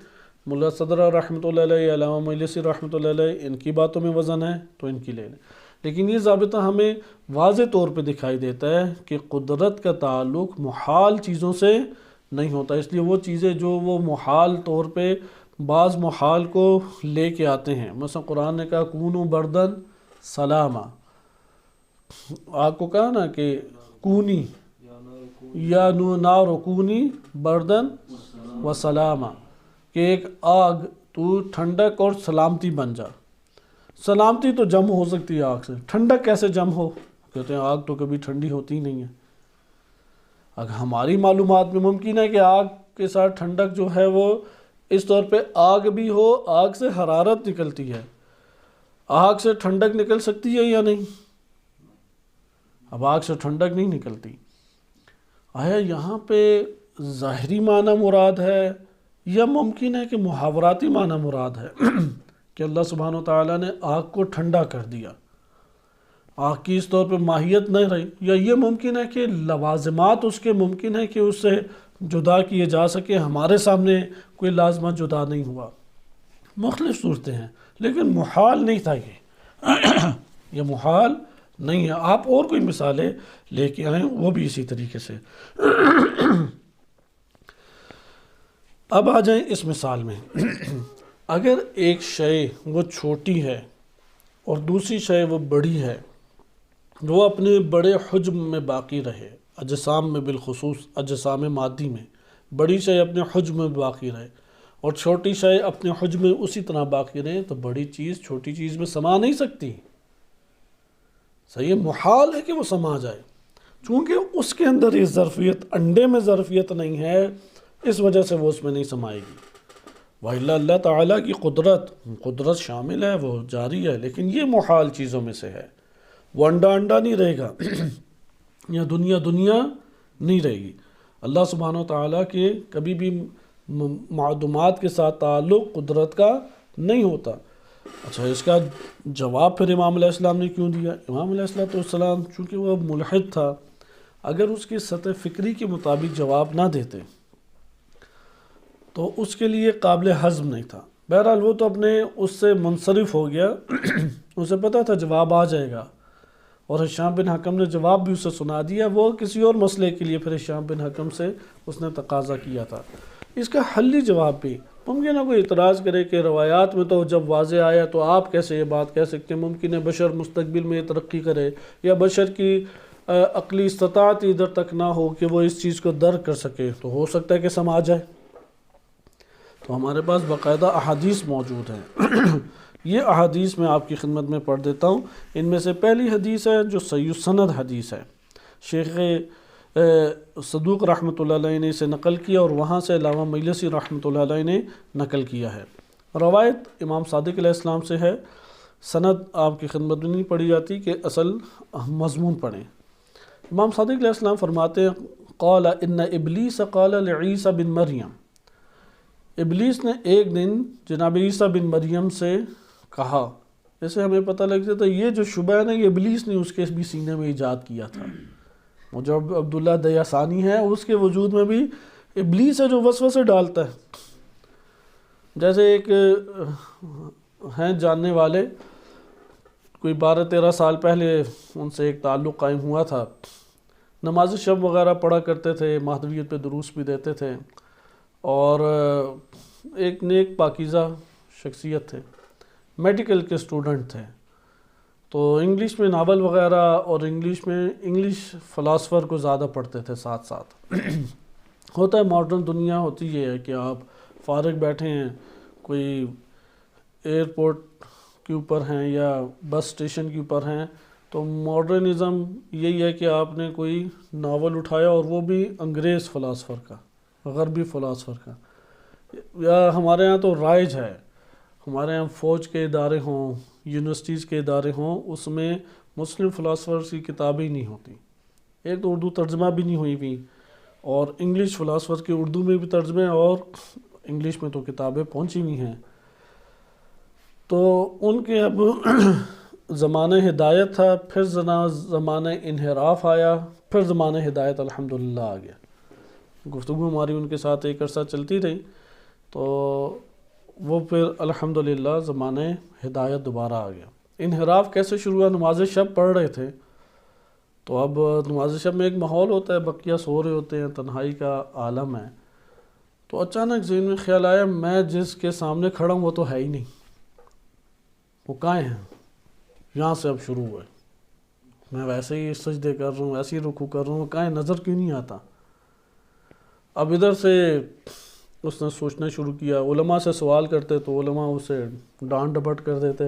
ملا صدر رحمۃ اللہ علیہ، علامہ مجلسی رحمۃ اللہ علیہ، ان کی باتوں میں وزن ہے تو ان کی لے لیں۔ لیکن یہ ضابطہ ہمیں واضح طور پہ دکھائی دیتا ہے کہ قدرت کا تعلق محال چیزوں سے نہیں ہوتا، اس لیے وہ چیزیں جو وہ محال طور پہ بعض محال کو لے کے آتے ہیں، مثلا قرآن نے کہا کونوا بردن سلاما، آپ کو کہا نا کہ کونی یا نار کونی بردن و سلاما، کہ ایک آگ تو ٹھنڈک اور سلامتی بن جا۔ سلامتی تو جم ہو سکتی ہے آگ سے، ٹھنڈک کیسے جم ہو؟ کہتے ہیں آگ تو کبھی ٹھنڈی ہوتی نہیں ہے۔ اگر ہماری معلومات میں ممکن ہے کہ آگ کے ساتھ ٹھنڈک جو ہے وہ اس طور پہ آگ بھی ہو، آگ سے حرارت نکلتی ہے، آگ سے ٹھنڈک نکل سکتی ہے یا نہیں؟ اب آگ سے ٹھنڈک نہیں نکلتی۔ آیا یہاں پہ ظاہری معنی مراد ہے یا ممکن ہے کہ محاوراتی معنی مراد ہے کہ اللہ سبحانہ و تعالیٰ نے آگ کو ٹھنڈا کر دیا، آگ کی اس طور پہ ماہیت نہیں رہی، یا یہ ممکن ہے کہ لوازمات اس کے ممکن ہے کہ اس سے جدا کیے جا سکے، ہمارے سامنے کوئی لازمہ جدا نہیں ہوا، مختلف صورتیں ہیں، لیکن محال نہیں تھا یہ محال نہیں ہے. آپ اور کوئی مثالیں لے کے آئیں وہ بھی اسی طریقے سے. اب آ جائیں اس مثال میں. اگر ایک شے وہ چھوٹی ہے اور دوسری شے وہ بڑی ہے، وہ اپنے بڑے حجم میں باقی رہے، اجسام میں بالخصوص اجسام مادی میں بڑی شے اپنے حجم میں باقی رہے اور چھوٹی شے اپنے حجم میں اسی طرح باقی رہے، تو بڑی چیز چھوٹی چیز میں سما نہیں سکتی. صحیح، محال ہے کہ وہ سما جائے، چونکہ اس کے اندر یہ ظرفیت، انڈے میں ظرفیت نہیں ہے، اس وجہ سے وہ اس میں نہیں سمائے گی. وَإِلَّا اللہ تعالیٰ کی قدرت شامل ہے، وہ جاری ہے، لیکن یہ محال چیزوں میں سے ہے. وہ انڈا نہیں رہے گا یا دنیا نہیں رہے گی. اللہ سبحانہ و تعالیٰ کے کبھی بھی معدومات کے ساتھ تعلق قدرت کا نہیں ہوتا. اچھا، اس کا جواب پھر امام علیہ السلام نے کیوں دیا؟ امام علیہ السلام چونکہ وہ ملحد تھا، اگر اس کی سطح فکری کے مطابق جواب نہ دیتے تو اس کے لیے قابل ہضم نہیں تھا. بہرحال وہ تو اپنے اس سے منصرف ہو گیا. اسے پتہ تھا جواب آ جائے گا، اور ہشام بن حکم نے جواب بھی اسے سنا دیا. وہ کسی اور مسئلے کے لیے پھر ہشام بن حکم سے اس نے تقاضا کیا تھا. اس کا حلی جواب بھی ممکن ہے کوئی اعتراض کرے کہ روایات میں تو جب واضح آیا تو آپ کیسے یہ بات کہہ سکتے ہیں؟ ممکن ہے بشر مستقبل میں ترقی کرے یا بشر کی عقلی استطاعت ادھر تک نہ ہو کہ وہ اس چیز کو درک کر سکے، تو ہو سکتا ہے کہ سما جائے. تو ہمارے پاس باقاعدہ احادیث موجود ہیں. یہ احادیث میں آپ کی خدمت میں پڑھ دیتا ہوں. ان میں سے پہلی حدیث ہے جو صحیح السند حدیث ہے. شیخ صدوق رحمۃ اللہ علیہ نے اسے نقل کیا اور وہاں سے علامہ مجلسی رحمۃ اللہ علیہ نے نقل کیا ہے. روایت امام صادق علیہ السلام سے ہے. سند آپ کی خدمت میں نہیں پڑھی جاتی کہ اصل مضمون پڑھیں. امام صادق علیہ السلام فرماتے ہیں قال ان ابلیس قال لعیسی بن مریم، ابلیس نے ایک دن جناب عیسیٰ بن مریم سے کہا. اسے ہمیں پتہ لگ جاتا ہے یہ جو شبہ ہے نا، یہ ابلیس نے اس کے بھی سینے میں ایجاد کیا تھا. وہ جو عبداللہ دیاسانی ہے اس کے وجود میں بھی ابلیس ہے جو وسوسے ڈالتا ہے. جیسے ایک ہیں جاننے والے، کوئی 12-13 سال پہلے ان سے ایک تعلق قائم ہوا تھا. نماز شب وغیرہ پڑھا کرتے تھے، مہدویت پہ دروس بھی دیتے تھے، اور ایک نیک پاکیزہ شخصیت تھے. میڈیکل کے اسٹوڈنٹ تھے، تو انگلش میں ناول وغیرہ اور انگلش فلاسفر کو زیادہ پڑھتے تھے ساتھ ساتھ. ہوتا ہے ماڈرن دنیا ہوتی یہ ہے کہ آپ فارغ بیٹھے ہیں، کوئی ایئرپورٹ کے اوپر ہیں یا بس اسٹیشن کے اوپر ہیں، تو ماڈرنزم یہی ہے کہ آپ نے کوئی ناول اٹھایا اور وہ بھی انگریز فلاسفر کا، غربی فلاسفر کا. یا ہمارے ہاں تو رائج ہے، ہمارے ہاں فوج کے ادارے ہوں، یونیورسٹیز کے ادارے ہوں، اس میں مسلم فلاسفرز کی کتابیں نہیں ہوتی. ایک تو اردو ترجمہ بھی نہیں ہوئی ہوئی، اور انگلش فلاسفر کے اردو میں بھی ترجمے اور انگلش میں تو کتابیں پہنچی ہوئی ہیں. تو ان کے اب زمانہ ہدایت تھا، پھر زمانہ انحراف آیا، پھر زمانہ ہدایت الحمدللہ آ گیا. گفتگو ہماری ان کے ساتھ ایک عرصہ چلتی رہی، تو وہ پھر الحمدللہ زمانہ ہدایت دوبارہ آ گیا. انحراف کیسے شروع ہوا؟ نماز شب پڑھ رہے تھے، تو اب نماز شب میں ایک ماحول ہوتا ہے، بقیہ سو رہے ہوتے ہیں، تنہائی کا عالم ہے. تو اچانک ذہن میں خیال آیا میں جس کے سامنے کھڑا ہوں وہ تو ہے ہی نہیں، وہ کہاں ہیں؟ یہاں سے اب شروع ہوئے. میں ویسے ہی سجدے کر رہا ہوں، ویسے ہی رکوع کر رہا ہوں، کہاں نظر کیوں نہیں آتا؟ اب ادھر سے اس نے سوچنا شروع کیا. علماء سے سوال کرتے تو علماء اسے ڈانٹ ڈپٹ کر دیتے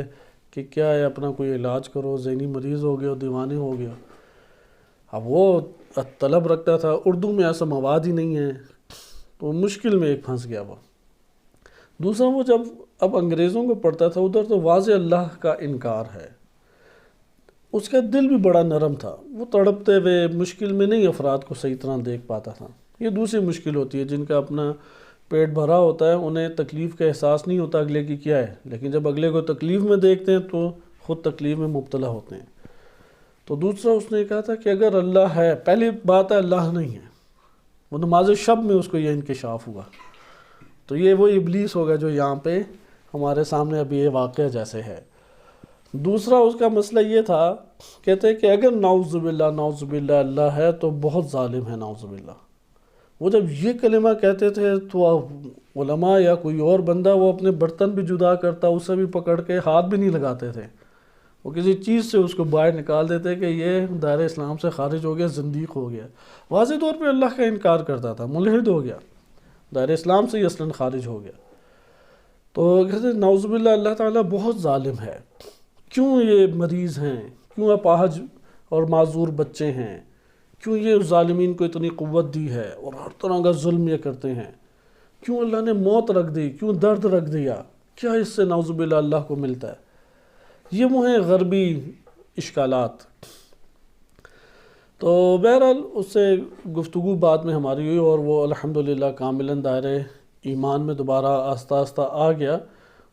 کہ کیا ہے، اپنا کوئی علاج کرو، ذہنی مریض ہو گیا، دیوانے ہو گیا. اب وہ طلب رکھتا تھا، اردو میں ایسا مواد ہی نہیں ہے، تو مشکل میں ایک پھنس گیا وہ. دوسرا، وہ جب اب انگریزوں کو پڑھتا تھا ادھر تو واضح اللہ کا انکار ہے. اس کا دل بھی بڑا نرم تھا، وہ تڑپتے ہوئے مشکل میں نہیں افراد کو صحیح طرح دیکھ پاتا تھا. یہ دوسری مشکل ہوتی ہے، جن کا اپنا پیٹ بھرا ہوتا ہے انہیں تکلیف کا احساس نہیں ہوتا اگلے کی کیا ہے، لیکن جب اگلے کو تکلیف میں دیکھتے ہیں تو خود تکلیف میں مبتلا ہوتے ہیں. تو دوسرا اس نے کہا تھا کہ اگر اللہ ہے، پہلی بات ہے اللہ نہیں ہے. وہ نماز شب میں اس کو یہ انکشاف ہوا. تو یہ وہ ابلیس ہوگا جو یہاں پہ ہمارے سامنے ابھی یہ واقعہ جیسے ہے. دوسرا اس کا مسئلہ یہ تھا، کہتے ہیں کہ اگر نعوذ باللہ اللہ ہے تو بہت ظالم ہے نعوذ باللہ۔ وہ جب یہ کلمہ کہتے تھے تو علماء یا کوئی اور بندہ وہ اپنے برتن بھی جدا کرتا، اسے بھی پکڑ کے ہاتھ بھی نہیں لگاتے تھے، وہ کسی چیز سے اس کو باہر نکال دیتے کہ یہ دائرہ اسلام سے خارج ہو گیا، زندیق ہو گیا، واضح طور پہ اللہ کا انکار کرتا تھا، ملحد ہو گیا، دائرہ اسلام سے ہی اصلاً خارج ہو گیا۔ تو کہتے ہیں نعوذ باللہ اللہ تعالیٰ بہت ظالم ہے، کیوں یہ مریض ہیں، کیوں اپاہج اور معذور بچے ہیں، کیوں یہ ظالمین کو اتنی قوت دی ہے اور ہر طرح کا ظلم یہ کرتے ہیں، کیوں اللہ نے موت رکھ دی، کیوں درد رکھ دیا، کیا اس سے نعوذ باللہ اللہ کو ملتا ہے؟ یہ وہ ہیں غربی اشکالات۔ تو بہرحال اس سے گفتگو بعد میں ہماری ہوئی اور وہ الحمدللہ کاملاً دائرہ ایمان میں دوبارہ آہستہ آہستہ آ گیا۔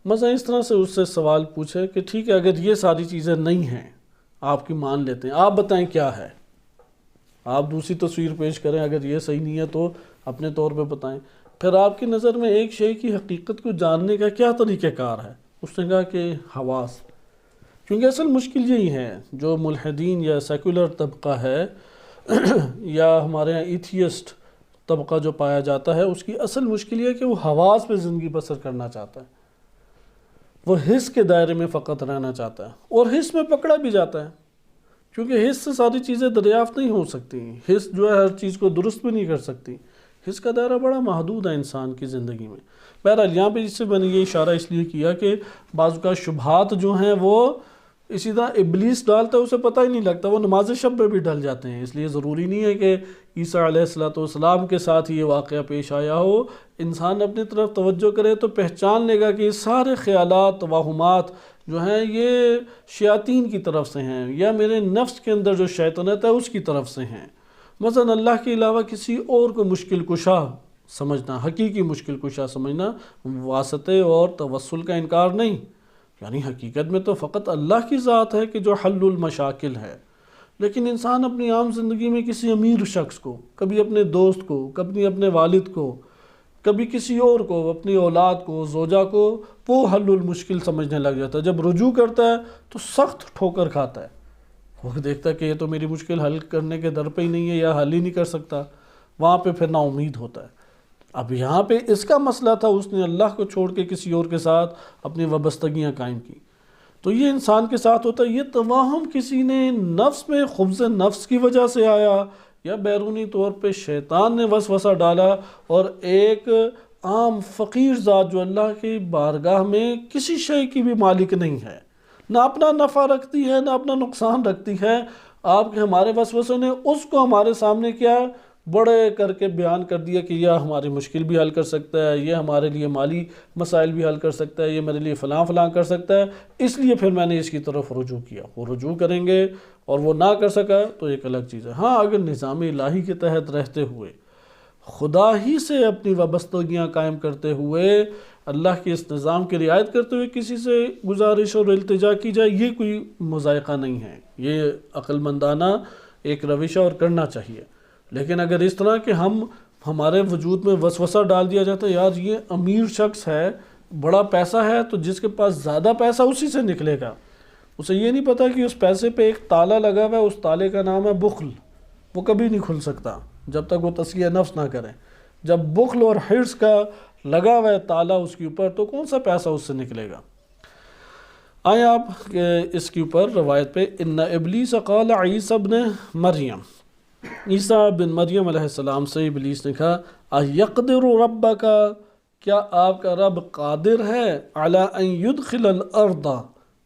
مثلا اس طرح سے اس سے سوال پوچھے کہ ٹھیک ہے اگر یہ ساری چیزیں نہیں ہیں، آپ کی مان لیتے ہیں، آپ بتائیں کیا ہے، آپ دوسری تصویر پیش کریں، اگر یہ صحیح نہیں ہے تو اپنے طور پہ بتائیں، پھر آپ کی نظر میں ایک شے کی حقیقت کو جاننے کا کیا طریقہ کار ہے؟ اس نے کہا کہ حواس، کیونکہ اصل مشکل یہی ہے، جو ملحدین یا سیکولر طبقہ ہے یا ہمارے یہاں ایتھیسٹ طبقہ جو پایا جاتا ہے، اس کی اصل مشکل یہ ہے کہ وہ حواس پہ زندگی بسر کرنا چاہتا ہے، وہ حس کے دائرے میں فقط رہنا چاہتا ہے، اور حس میں پکڑا بھی جاتا ہے، کیونکہ حس سے ساری چیزیں دریافت نہیں ہو سکتی، حس جو ہے ہر چیز کو درست بھی نہیں کر سکتی، حس کا دائرہ بڑا محدود ہے انسان کی زندگی میں۔ بہرحال یہاں پہ جس سے میں نے یہ اشارہ اس لیے کیا کہ بعض کا شبہات جو ہیں وہ اسی طرح ابلیس ڈالتا ہے، اسے پتہ ہی نہیں لگتا، وہ نماز شب پہ بھی ڈل جاتے ہیں، اس لیے ضروری نہیں ہے کہ عیسیٰ علیہ السلام کے ساتھ یہ واقعہ پیش آیا ہو۔ انسان اپنی طرف توجہ کرے تو پہچان لے گا کہ یہ سارے خیالات، توہمات جو ہیں یہ شیاطین کی طرف سے ہیں، یا میرے نفس کے اندر جو شیطنت ہے اس کی طرف سے ہیں۔ مثلا اللہ کے علاوہ کسی اور کو مشکل کشا سمجھنا، حقیقی مشکل کشا سمجھنا، واسطے اور توسل کا انکار نہیں، یعنی حقیقت میں تو فقط اللہ کی ذات ہے کہ جو حل المشاکل ہے، لیکن انسان اپنی عام زندگی میں کسی امیر شخص کو، کبھی اپنے دوست کو، کبھی اپنے والد کو، کبھی کسی اور کو، اپنی اولاد کو، زوجہ کو، وہ حل المشکل سمجھنے لگ جاتا ہے۔ جب رجوع کرتا ہے تو سخت ٹھوکر کھاتا ہے، وہ دیکھتا ہے کہ یہ تو میری مشکل حل کرنے کے در پہ ہی نہیں ہے، یا حل ہی نہیں کر سکتا، وہاں پہ پھر نا امید ہوتا ہے۔ اب یہاں پہ اس کا مسئلہ تھا، اس نے اللہ کو چھوڑ کے کسی اور کے ساتھ اپنی وابستگیاں قائم کی، تو یہ انسان کے ساتھ ہوتا ہے۔ یہ توہم کسی نے نفس میں خبث نفس کی وجہ سے آیا، یا بیرونی طور پہ شیطان نے وسوسہ ڈالا، اور ایک عام فقیر ذات جو اللہ کی بارگاہ میں کسی شے کی بھی مالک نہیں ہے، نہ اپنا نفع رکھتی ہے نہ اپنا نقصان رکھتی ہے، آپ کے ہمارے وسوسے نے اس کو ہمارے سامنے کیا بڑے کر کے بیان کر دیا کہ یہ ہماری مشکل بھی حل کر سکتا ہے، یہ ہمارے لیے مالی مسائل بھی حل کر سکتا ہے، یہ میرے لیے فلاں فلاں کر سکتا ہے، اس لیے پھر میں نے اس کی طرف رجوع کیا۔ وہ رجوع کریں گے اور وہ نہ کر سکا تو ایک الگ چیز ہے۔ ہاں اگر نظام الہی کے تحت رہتے ہوئے، خدا ہی سے اپنی وابستگیاں قائم کرتے ہوئے، اللہ کے اس نظام کی رعایت کرتے ہوئے کسی سے گزارش اور التجا کی جائے، یہ کوئی مضائقہ نہیں ہے، یہ عقل مندانہ ایک روش ہے اور کرنا چاہیے۔ لیکن اگر اس طرح کہ ہمارے وجود میں وسوسہ ڈال دیا جاتا ہے، یار یہ امیر شخص ہے، بڑا پیسہ ہے، تو جس کے پاس زیادہ پیسہ اسی سے نکلے گا، اسے یہ نہیں پتا کہ اس پیسے پہ ایک تالا لگا ہوا ہے، اس تالے کا نام ہے بخل، وہ کبھی نہیں کھل سکتا جب تک وہ تزکیہ نفس نہ کرے۔ جب بخل اور حرص کا لگا ہوا ہے تالا اس کے اوپر، تو کون سا پیسہ اس سے نکلے گا؟ آئیں آپ اس کے اوپر روایت پہ، ان ابلیس قال عیسیٰ ابن مریم، عیسیٰ بن مریم علیہ السلام سے ابلیس نے کہا اَيَقْدِرُ رَبَّكَ، کیا آپ کا رب قادر ہے عَلَىٰ أَن يُدْخِلَ الْأَرْضَ،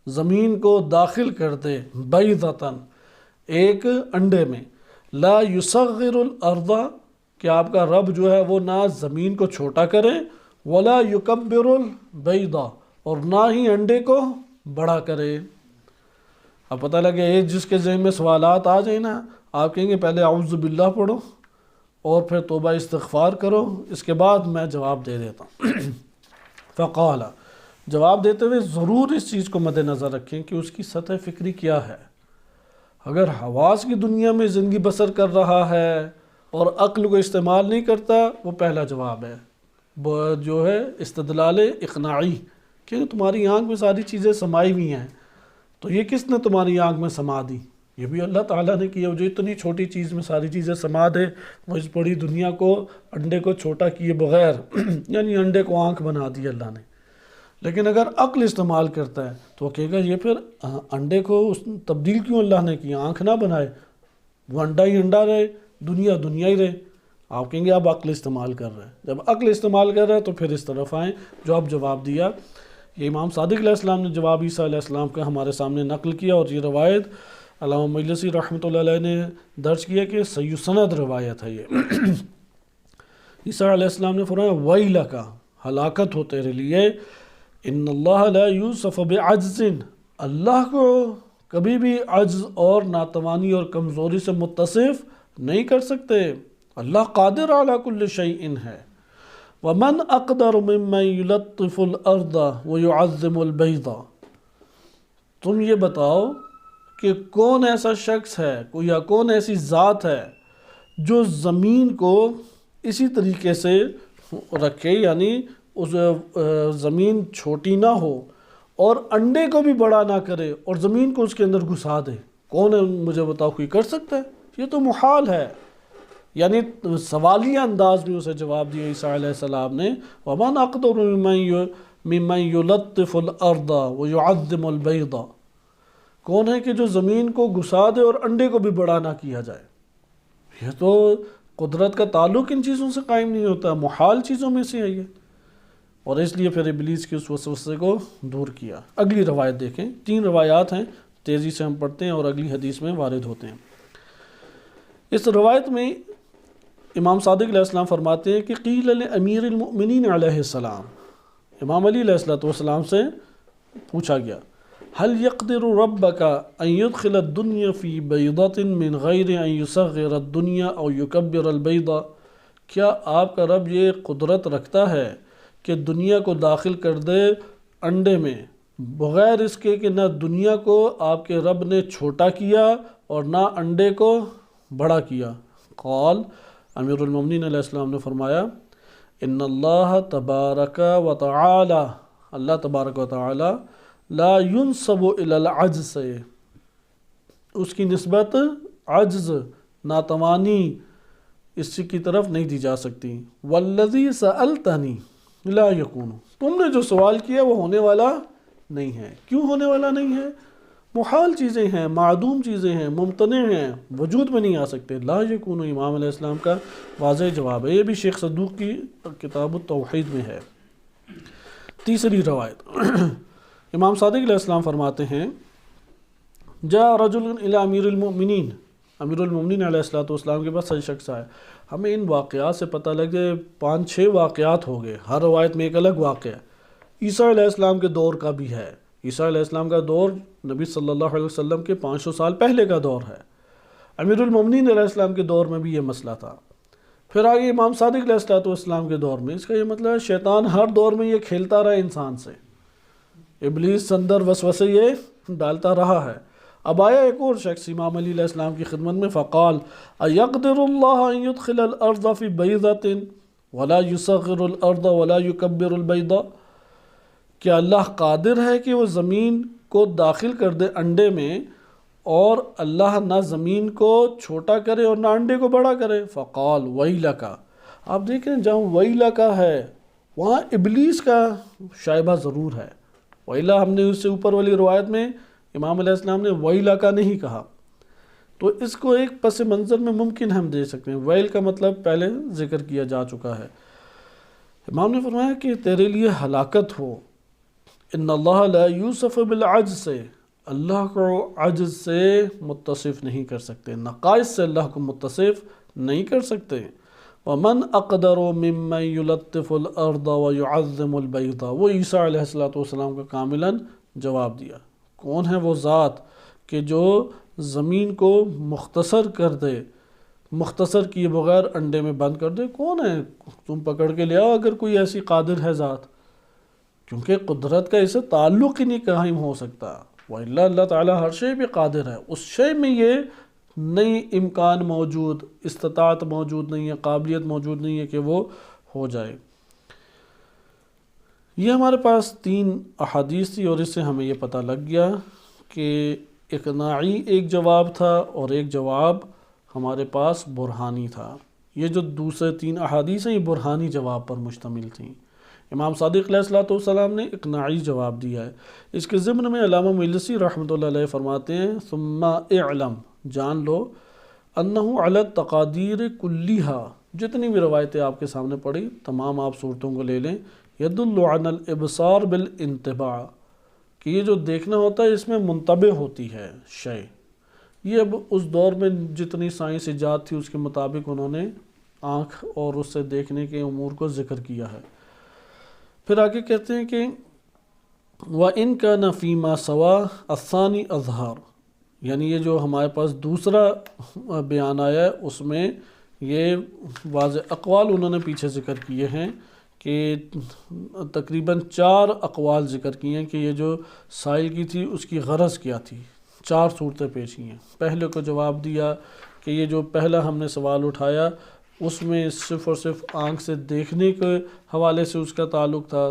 زمین کو داخل کر دے، بَيْضَةً، ایک انڈے میں، لَا يُصَغِّرُ الْأَرْضَ، کہ آپ کا رب جو ہے وہ نہ زمین کو چھوٹا کرے، وَلَا يُكَبِّرُ الْبَيْضَ، اور نہ ہی انڈے کو بڑا کرے۔ اب پتہ لگے ایک جس کے ذہن میں سوالات آ جائیں نا، آپ کہیں گے پہلے اعوذ باللہ پڑھو اور پھر توبہ استغفار کرو، اس کے بعد میں جواب دے دیتا ہوں۔ فقال، جواب دیتے ہوئے ضرور اس چیز کو مد نظر رکھیں کہ اس کی سطح فکری کیا ہے۔ اگر حواس کی دنیا میں زندگی بسر کر رہا ہے اور عقل کو استعمال نہیں کرتا، وہ پہلا جواب ہے، جو ہے استدلال اقناعی، کہ تمہاری آنکھ میں ساری چیزیں سمائی ہوئی ہیں، تو یہ کس نے تمہاری آنکھ میں سما دی؟ یہ بھی اللہ تعالیٰ نے کیا، جو اتنی چھوٹی چیز میں ساری چیزیں سما دے، وہ اس بڑی دنیا کو، انڈے کو چھوٹا کیے بغیر یعنی انڈے کو آنکھ بنا دی اللہ نے۔ لیکن اگر عقل استعمال کرتا ہے تو وہ کہے گا یہ پھر انڈے کو تبدیل کیوں اللہ نے کیا، آنکھ نہ بنائے، وہ انڈا ہی انڈا رہے، دنیا دنیا ہی رہے۔ آپ کہیں گے اب عقل استعمال کر رہے ہیں، جب عقل استعمال کر رہے ہیں تو پھر اس طرف آئیں جو اب جواب دیا۔ یہ امام صادق علیہ السلام نے جواب عیسیٰ علیہ السلام کا ہمارے سامنے نقل کیا، اور یہ روایت علامہ مجلسی رحمۃ اللہ علیہ نے درج کیا کہ صحیح سند روایت ہے یہ۔ عیسیٰ علیہ السلام نے فرمایا ویلک، ہلاکت ہو تیرے لیے، ان اللہ لا یوصف بعجز، اللہ کو کبھی بھی عجز اور ناتوانی اور کمزوری سے متصف نہیں کر سکتے، اللہ قادر علی کل شیء ہے۔ ومن اقدر ممن یلطف الارض ویعظم البیض، تم یہ بتاؤ کہ کون ایسا شخص ہے یا کون ایسی ذات ہے جو زمین کو اسی طریقے سے رکھے، یعنی اس زمین چھوٹی نہ ہو اور انڈے کو بھی بڑا نہ کرے اور زمین کو اس کے اندر گھسا دے؟ کون ہے مجھے بتاؤ، کوئی کر سکتا ہے؟ یہ تو محال ہے۔ یعنی سوالیہ انداز میں اسے جواب دیا عیسیٰ علیہ السلام نے، وَمَنْ أَقْدَرُ مِمَّنْ يُلَطِّفُ الْأَرْضَ وَيُعَظِّمُ الْبَيْضَ، کون ہے کہ جو زمین کو گھسا دے اور انڈے کو بھی بڑا نہ کیا جائے؟ یہ تو قدرت کا تعلق ان چیزوں سے قائم نہیں ہوتا، محال چیزوں میں سے ہے یہ، اور اس لیے پھر ابلیس کے اس وسوسے کو دور کیا۔ اگلی روایت دیکھیں، 3 روایات ہیں، تیزی سے ہم پڑھتے ہیں اور اگلی حدیث میں وارد ہوتے ہیں۔ اس روایت میں امام صادق علیہ السلام فرماتے ہیں کہ قیل لامیر المؤمنین علیہ السلام، امام علی علیہ السلام سے پوچھا گیا، هل يقدر ربك ان يدخل الدنيا في بيضة من غير ان يصغر الدنيا او يكبر البيضة، کیا آپ کا رب یہ قدرت رکھتا ہے کہ دنیا کو داخل کر دے انڈے میں بغیر اس کے کہ نہ دنیا کو آپ کے رب نے چھوٹا کیا اور نہ انڈے کو بڑا کیا؟ قال، امیر المومنین علیہ السلام نے فرمایا، ان اللہ تبارک و تعالی، اللہ تبارک و تعالی لا ينسب الى العجز، اس کی نسبت عجز، ناتوانی اس کی طرف نہیں دی جا سکتی۔ والذی سألتنی لا یکون، تم نے جو سوال کیا وہ ہونے والا نہیں ہے۔ کیوں ہونے والا نہیں ہے؟ محال چیزیں ہیں، معدوم چیزیں ہیں، ممتنع ہیں، وجود میں نہیں آ سکتے۔ لا یکون امام علیہ السلام کا واضح جواب ہے، یہ بھی شیخ صدوق کی کتاب التوحید میں ہے۔ تیسری روایت، امام صادق علیہ السلام فرماتے ہیں، جاء رجل الی امیر المؤمنین، امیر المؤمنین علیہ السلام کے پاس صحیح شخص آئے۔ ہمیں ان واقعات سے پتہ لگ جائے 5-6 واقعات ہو گئے، ہر روایت میں ایک الگ واقعہ عیسیٰ علیہ السلام کے دور کا بھی ہے۔ عیسیٰ علیہ السلام کا دور نبی صلی اللہ علیہ وسلم کے 500 سال پہلے کا دور ہے۔ امیر المؤمنین علیہ السلام کے دور میں بھی یہ مسئلہ تھا۔ پھر آگے امام صادق علیہ السلام کے دور میں، اس کا یہ مطلب ہے شیطان ہر دور میں یہ کھیلتا رہا انسان سے، ابلیس اندر وسوسے یہ ڈالتا رہا ہے۔ اب آیا ایک اور شخص امام علی علیہ السلام کی خدمت میں، فقال ایقدر اللہ ان يدخل الارض فی بیضۃ ولا یصغر الارض ولا یکبر البیضۃ، کیا اللہ قادر ہے کہ وہ زمین کو داخل کر دے انڈے میں اور اللہ نہ زمین کو چھوٹا کرے اور نہ انڈے کو بڑا کرے؟ فقال ویلک، آپ دیکھیں جہاں ویلک ہے وہاں ابلیس کا شائبہ ضرور ہے۔ ویلا ہم نے اس سے اوپر والی روایت میں امام علیہ السلام نے ویلا کا نہیں کہا، تو اس کو ایک پس منظر میں ممکن ہم دے سکتے ہیں۔ ویل کا مطلب پہلے ذکر کیا جا چکا ہے۔ امام نے فرمایا کہ تیرے لیے ہلاکت ہو، ان اللہ لا یوصف بالعجز، اللہ کو عجز سے متصف نہیں کر سکتے، نقائص سے اللہ کو متصف نہیں کر سکتے۔ ومن اقدر ممن یلطف الارض ویعظم البیض، وہ عیسیٰ علیہ السلام کا کاملاً جواب دیا۔ کون ہے وہ ذات کہ جو زمین کو مختصر کر دے، مختصر کیے بغیر انڈے میں بند کر دے؟ کون ہے؟ تم پکڑ کے لے آؤ اگر کوئی ایسی قادر ہے ذات، کیونکہ قدرت کا اسے تعلق ہی نہیں قائم ہو سکتا۔ وَإِلَّا اللہ تعالیٰ ہر شے پہ قادر ہے، اس شے میں یہ نئی امکان موجود، استطاعت موجود نہیں ہے، قابلیت موجود نہیں ہے کہ وہ ہو جائے۔ یہ ہمارے پاس 3 احادیث تھی اور اس سے ہمیں یہ پتہ لگ گیا کہ اقناعی ایک جواب تھا اور ایک جواب ہمارے پاس برہانی تھا۔ یہ جو دوسرے 3 احادیث ہیں یہ برہانی جواب پر مشتمل تھیں۔ امام صادق علیہ الصلوۃ والسلام نے اقناعی جواب دیا ہے۔ اس کے ضمن میں علامہ مجلسی رحمۃ اللہ علیہ فرماتے ہیں ثم اعلم، جان لو، انہ علی التقادیر کلیہا، جتنی بھی روایتیں آپ کے سامنے پڑھی تمام آپ صورتوں کو لے لیں، یدل علی الابصار بالانطباع، کہ یہ جو دیکھنا ہوتا ہے اس میں منطبع ہوتی ہے شے۔ یہ اب اس دور میں جتنی سائنس ایجاد تھی اس کے مطابق انہوں نے آنکھ اور اس سے دیکھنے کے امور کو ذکر کیا ہے۔ پھر آگے کہتے ہیں کہ وَإِن كَانَ فِي مَا سَوَى الثَّانِي أَظْهَرُ، یعنی یہ جو ہمارے پاس دوسرا بیان آیا ہے اس میں یہ واضح اقوال انہوں نے پیچھے ذکر کیے ہیں کہ تقریباً 4 اقوال ذکر کیے ہیں کہ یہ جو سائل کی تھی اس کی غرض کیا تھی۔ 4 صورتیں پیش کی ہیں۔ پہلے کو جواب دیا کہ یہ جو پہلا ہم نے سوال اٹھایا اس میں صرف اور صرف آنکھ سے دیکھنے کے حوالے سے اس کا تعلق تھا۔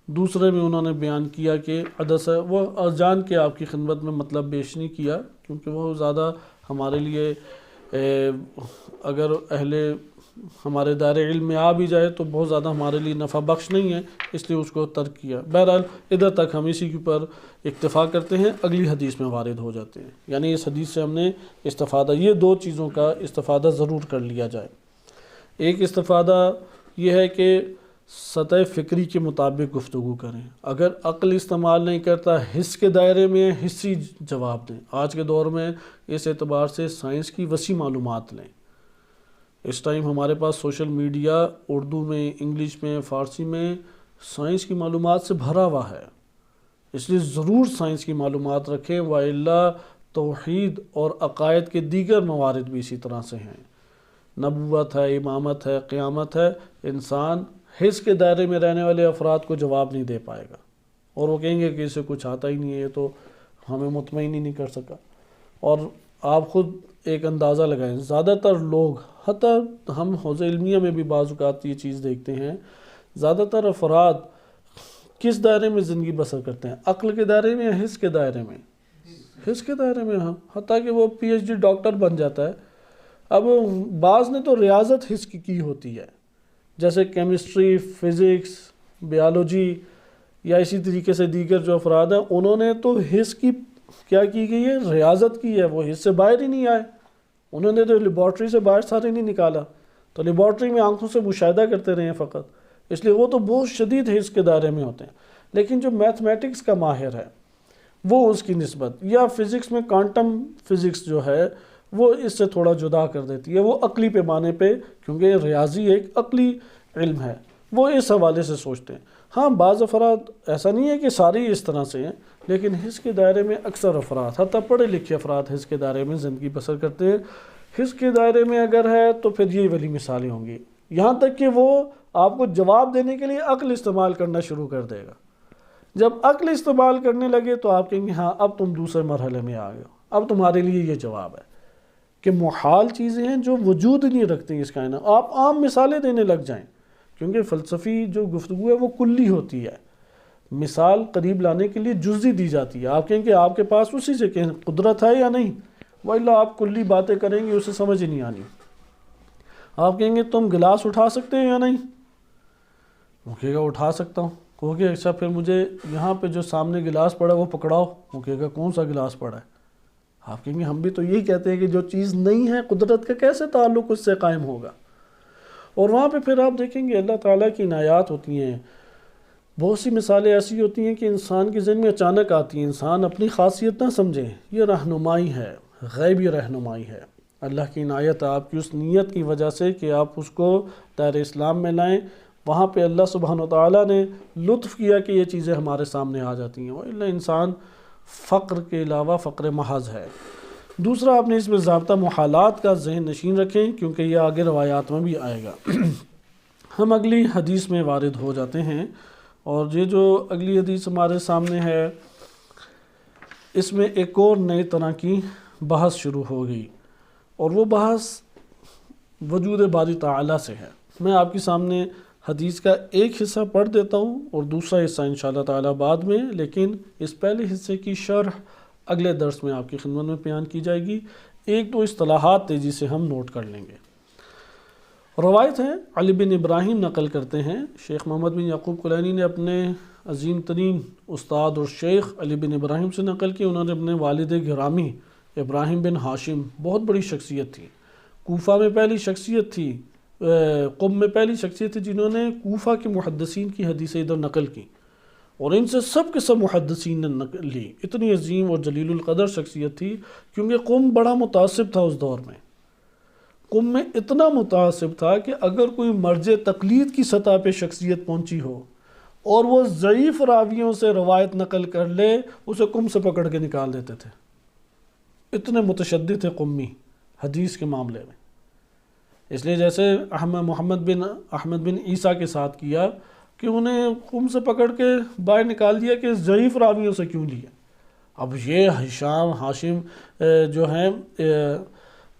دوسرے میں انہوں نے بیان کیا کہ عدسہ، وہ جان کے آپ کی خدمت میں مطلب پیش نہیں کیا کیونکہ وہ زیادہ ہمارے لیے اگر ہمارے دائرے علم میں آ بھی جائے تو بہت زیادہ ہمارے لیے نفع بخش نہیں ہے، اس لیے اس کو ترک کیا۔ بہرحال ادھر تک ہم اسی کے اوپر اکتفا کرتے ہیں، اگلی حدیث میں وارد ہو جاتے ہیں۔ یعنی اس حدیث سے ہم نے استفادہ، یہ 2 چیزوں کا استفادہ ضرور کر لیا جائے۔ ایک استفادہ یہ ہے کہ سطح فکری کے مطابق گفتگو کریں۔ اگر عقل استعمال نہیں کرتا، حس کے دائرے میں حسی جواب دیں۔ آج کے دور میں اس اعتبار سے سائنس کی وسیع معلومات لیں۔ اس ٹائم ہمارے پاس سوشل میڈیا اردو میں، انگلش میں، فارسی میں سائنس کی معلومات سے بھرا ہوا ہے، اس لیے ضرور سائنس کی معلومات رکھیں۔ وَإِلَّا توحید اور عقائد کے دیگر موارد بھی اسی طرح سے ہیں۔ نبوت ہے، امامت ہے، قیامت ہے، انسان حس کے دائرے میں رہنے والے افراد کو جواب نہیں دے پائے گا، اور وہ کہیں گے کہ اسے کچھ آتا ہی نہیں ہے، یہ تو ہمیں مطمئن ہی نہیں کر سکا۔ اور آپ خود ایک اندازہ لگائیں، زیادہ تر لوگ، حتیٰ ہم حوزہ علمیہ میں بھی بعض اوقات یہ چیز دیکھتے ہیں، زیادہ تر افراد کس دائرے میں زندگی بسر کرتے ہیں؟ عقل کے دائرے میں یا حس کے دائرے میں؟ حس کے دائرے میں، ہاں، حتیٰ کہ وہ پی ایچ ڈی ڈاکٹر بن جاتا ہے۔ اب بعض نے تو ریاضت حس کی ہوتی ہے، جیسے کیمسٹری، فزکس، بیالوجی یا اسی طریقے سے دیگر جو افراد ہیں، انہوں نے تو حس کی کیا کی گئی ہے؟ ریاضت کی ہے۔ وہ حس سے باہر ہی نہیں آئے، انہوں نے تو لیبارٹری سے باہر سارے نہیں نکالا، تو لیبارٹری میں آنکھوں سے مشاہدہ کرتے رہے ہیں فقط، اس لیے وہ تو بہت شدید حس کے دائرے میں ہوتے ہیں۔ لیکن جو میتھمیٹکس کا ماہر ہے وہ اس کی نسبت، یا فزکس میں کوانٹم فزکس جو ہے وہ اس سے تھوڑا جدا کر دیتی ہے، وہ عقلی پیمانے پہ، کیونکہ ریاضی ایک عقلی علم ہے، وہ اس حوالے سے سوچتے ہیں۔ ہاں بعض افراد، ایسا نہیں ہے کہ ساری اس طرح سے ہیں، لیکن حس کے دائرے میں اکثر افراد، حتیٰ پڑھے لکھے افراد حس کے دائرے میں زندگی بسر کرتے ہیں۔ حس کے دائرے میں اگر ہے تو پھر یہ والی مثالیں ہوں گی، یہاں تک کہ وہ آپ کو جواب دینے کے لیے عقل استعمال کرنا شروع کر دے گا۔ جب عقل استعمال کرنے لگے تو آپ کہیں گے ہاں اب تم دوسرے مرحلے میں آ گئے ہو، اب تمہارے لیے یہ جواب ہے کہ محال چیزیں ہیں جو وجود نہیں رکھتی اس کائنات۔ آپ عام مثالیں دینے لگ جائیں، کیونکہ فلسفی جو گفتگو ہے وہ کلی ہوتی ہے، مثال قریب لانے کے لیے جزئی دی جاتی ہے۔ آپ کہیں کہ آپ کے پاس اسی سے کہیں قدرت ہے یا نہیں، وَإِلَّا آپ کلی باتیں کریں گے اسے سمجھ ہی نہیں آنی۔ آپ کہیں گے تم گلاس اٹھا سکتے ہیں یا نہیں، وہ کہے گا اٹھا سکتا ہوں، کہو گے اچھا پھر مجھے یہاں پہ جو سامنے گلاس پڑا ہے وہ پکڑاؤ، وہ کہے گا کون سا گلاس پڑا ہے؟ آپ کہیں گے ہم بھی تو یہی کہتے ہیں کہ جو چیز نہیں ہے قدرت کا کیسے تعلق اس سے قائم ہوگا؟ اور وہاں پہ پھر آپ دیکھیں گے اللہ تعالیٰ کی عنایات ہوتی ہیں، بہت سی مثالیں ایسی ہوتی ہیں کہ انسان کے ذہن میں اچانک آتی ہیں، انسان اپنی خاصیت نہ سمجھے، یہ رہنمائی ہے، غیبی رہنمائی ہے، اللہ کی عنایت آپ کی اس نیت کی وجہ سے کہ آپ اس کو دائرہ اسلام میں لائیں، وہاں پہ اللہ سبحانہ وتعالیٰ نے لطف کیا کہ یہ چیزیں ہمارے سامنے آ جاتی ہیں، وَإِلَّا انسان فقر کے علاوہ فقر محض ہے۔ دوسرا آپ نے اس میں ضابطہ محالات کا ذہن نشین رکھیں، کیونکہ یہ آگے روایات میں بھی آئے گا۔ ہم اگلی حدیث میں وارد ہو جاتے ہیں، اور یہ جو اگلی حدیث ہمارے سامنے ہے اس میں ایک اور نئے طرح کی بحث شروع ہو گئی، اور وہ بحث وجود باری تعالیٰ سے ہے۔ میں آپ کے سامنے حدیث کا ایک حصہ پڑھ دیتا ہوں اور دوسرا حصہ انشاءاللہ تعالیٰ بعد میں، لیکن اس پہلے حصے کی شرح اگلے درس میں آپ کی خدمت میں بیان کی جائے گی۔ ایک دو اصطلاحات تیزی سے ہم نوٹ کر لیں گے۔ روایت ہے، علی بن ابراہیم نقل کرتے ہیں، شیخ محمد بن یعقوب کلینی نے اپنے عظیم ترین استاد اور شیخ علی بن ابراہیم سے نقل کی، انہوں نے اپنے والد گرامی ابراہیم بن ہاشم، بہت بڑی شخصیت تھی، کوفہ میں پہلی شخصیت تھی، قم میں پہلی شخصیت تھی جنہوں نے کوفہ کے محدثین کی حدیثیں ادھر نقل کی، اور ان سے سب کے سب محدثین نے نقل لی۔ اتنی عظیم اور جلیل القدر شخصیت تھی، کیونکہ قم بڑا متعصب تھا اس دور میں۔ قم میں اتنا متعصب تھا کہ اگر کوئی مرج تقلید کی سطح پہ شخصیت پہنچی ہو اور وہ ضعیف راویوں سے روایت نقل کر لے، اسے قم سے پکڑ کے نکال دیتے تھے۔ اتنے متشدد تھے قمی حدیث کے معاملے میں۔ اس لیے جیسے محمد بن عیسیٰ کے ساتھ کیا کہ انہیں قم سے پکڑ کے باہر نکال دیا کہ ضعیف راویوں سے کیوں لیا۔ اب یہ ہاشم جو ہیں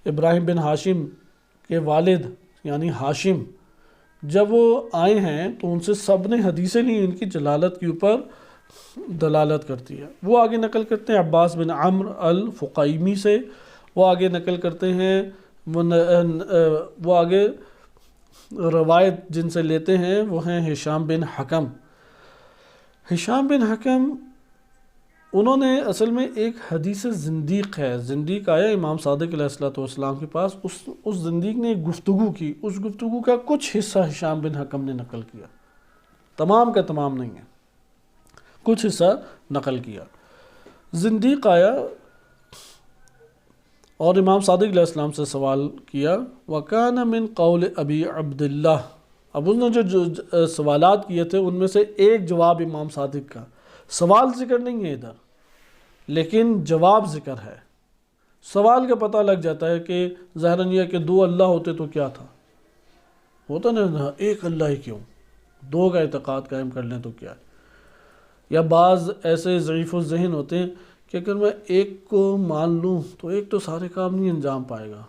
ابراہیم بن ہاشم کے والد یعنی ہاشم، جب وہ آئے ہیں تو ان سے سب نے حدیثیں لی، ان کی جلالت کے اوپر دلالت کرتی ہے۔ وہ آگے نقل کرتے ہیں عباس بن عمرو الفقیمی سے، وہ آگے نقل کرتے ہیں، وہ آگے روایت جن سے لیتے ہیں وہ ہیں ہشام بن حکم۔ ہشام بن حکم انہوں نے اصل میں ایک حدیث زندیق ہے، زندیق آیا امام صادق علیہ السلام کے پاس، اس زندیق نے ایک گفتگو کی، اس گفتگو کا کچھ حصہ ہشام بن حکم نے نقل کیا، تمام کا تمام نہیں ہے، کچھ حصہ نقل کیا۔ زندیق آیا اور امام صادق علیہ السلام سے سوال کیا، وَكَانَ مِن قَوْلِ أَبِي عَبْدِ اللَّهِ۔ اب اس نے جو سوالات کیے تھے ان میں سے ایک جواب امام صادق کا، سوال ذکر نہیں ہے ادھر لیکن جواب ذکر ہے۔ سوال کا پتہ لگ جاتا ہے کہ ظاہراً یہ کہ دو اللہ ہوتے تو کیا تھا، ہوتا نا ایک اللہ ہی کیوں، دو کا اعتقاد قائم کر لیں تو کیا ہے۔ یا بعض ایسے ضعیف الذہن ہوتے ہیں کہ اگر میں ایک کو مان لوں تو ایک تو سارے کام نہیں انجام پائے گا،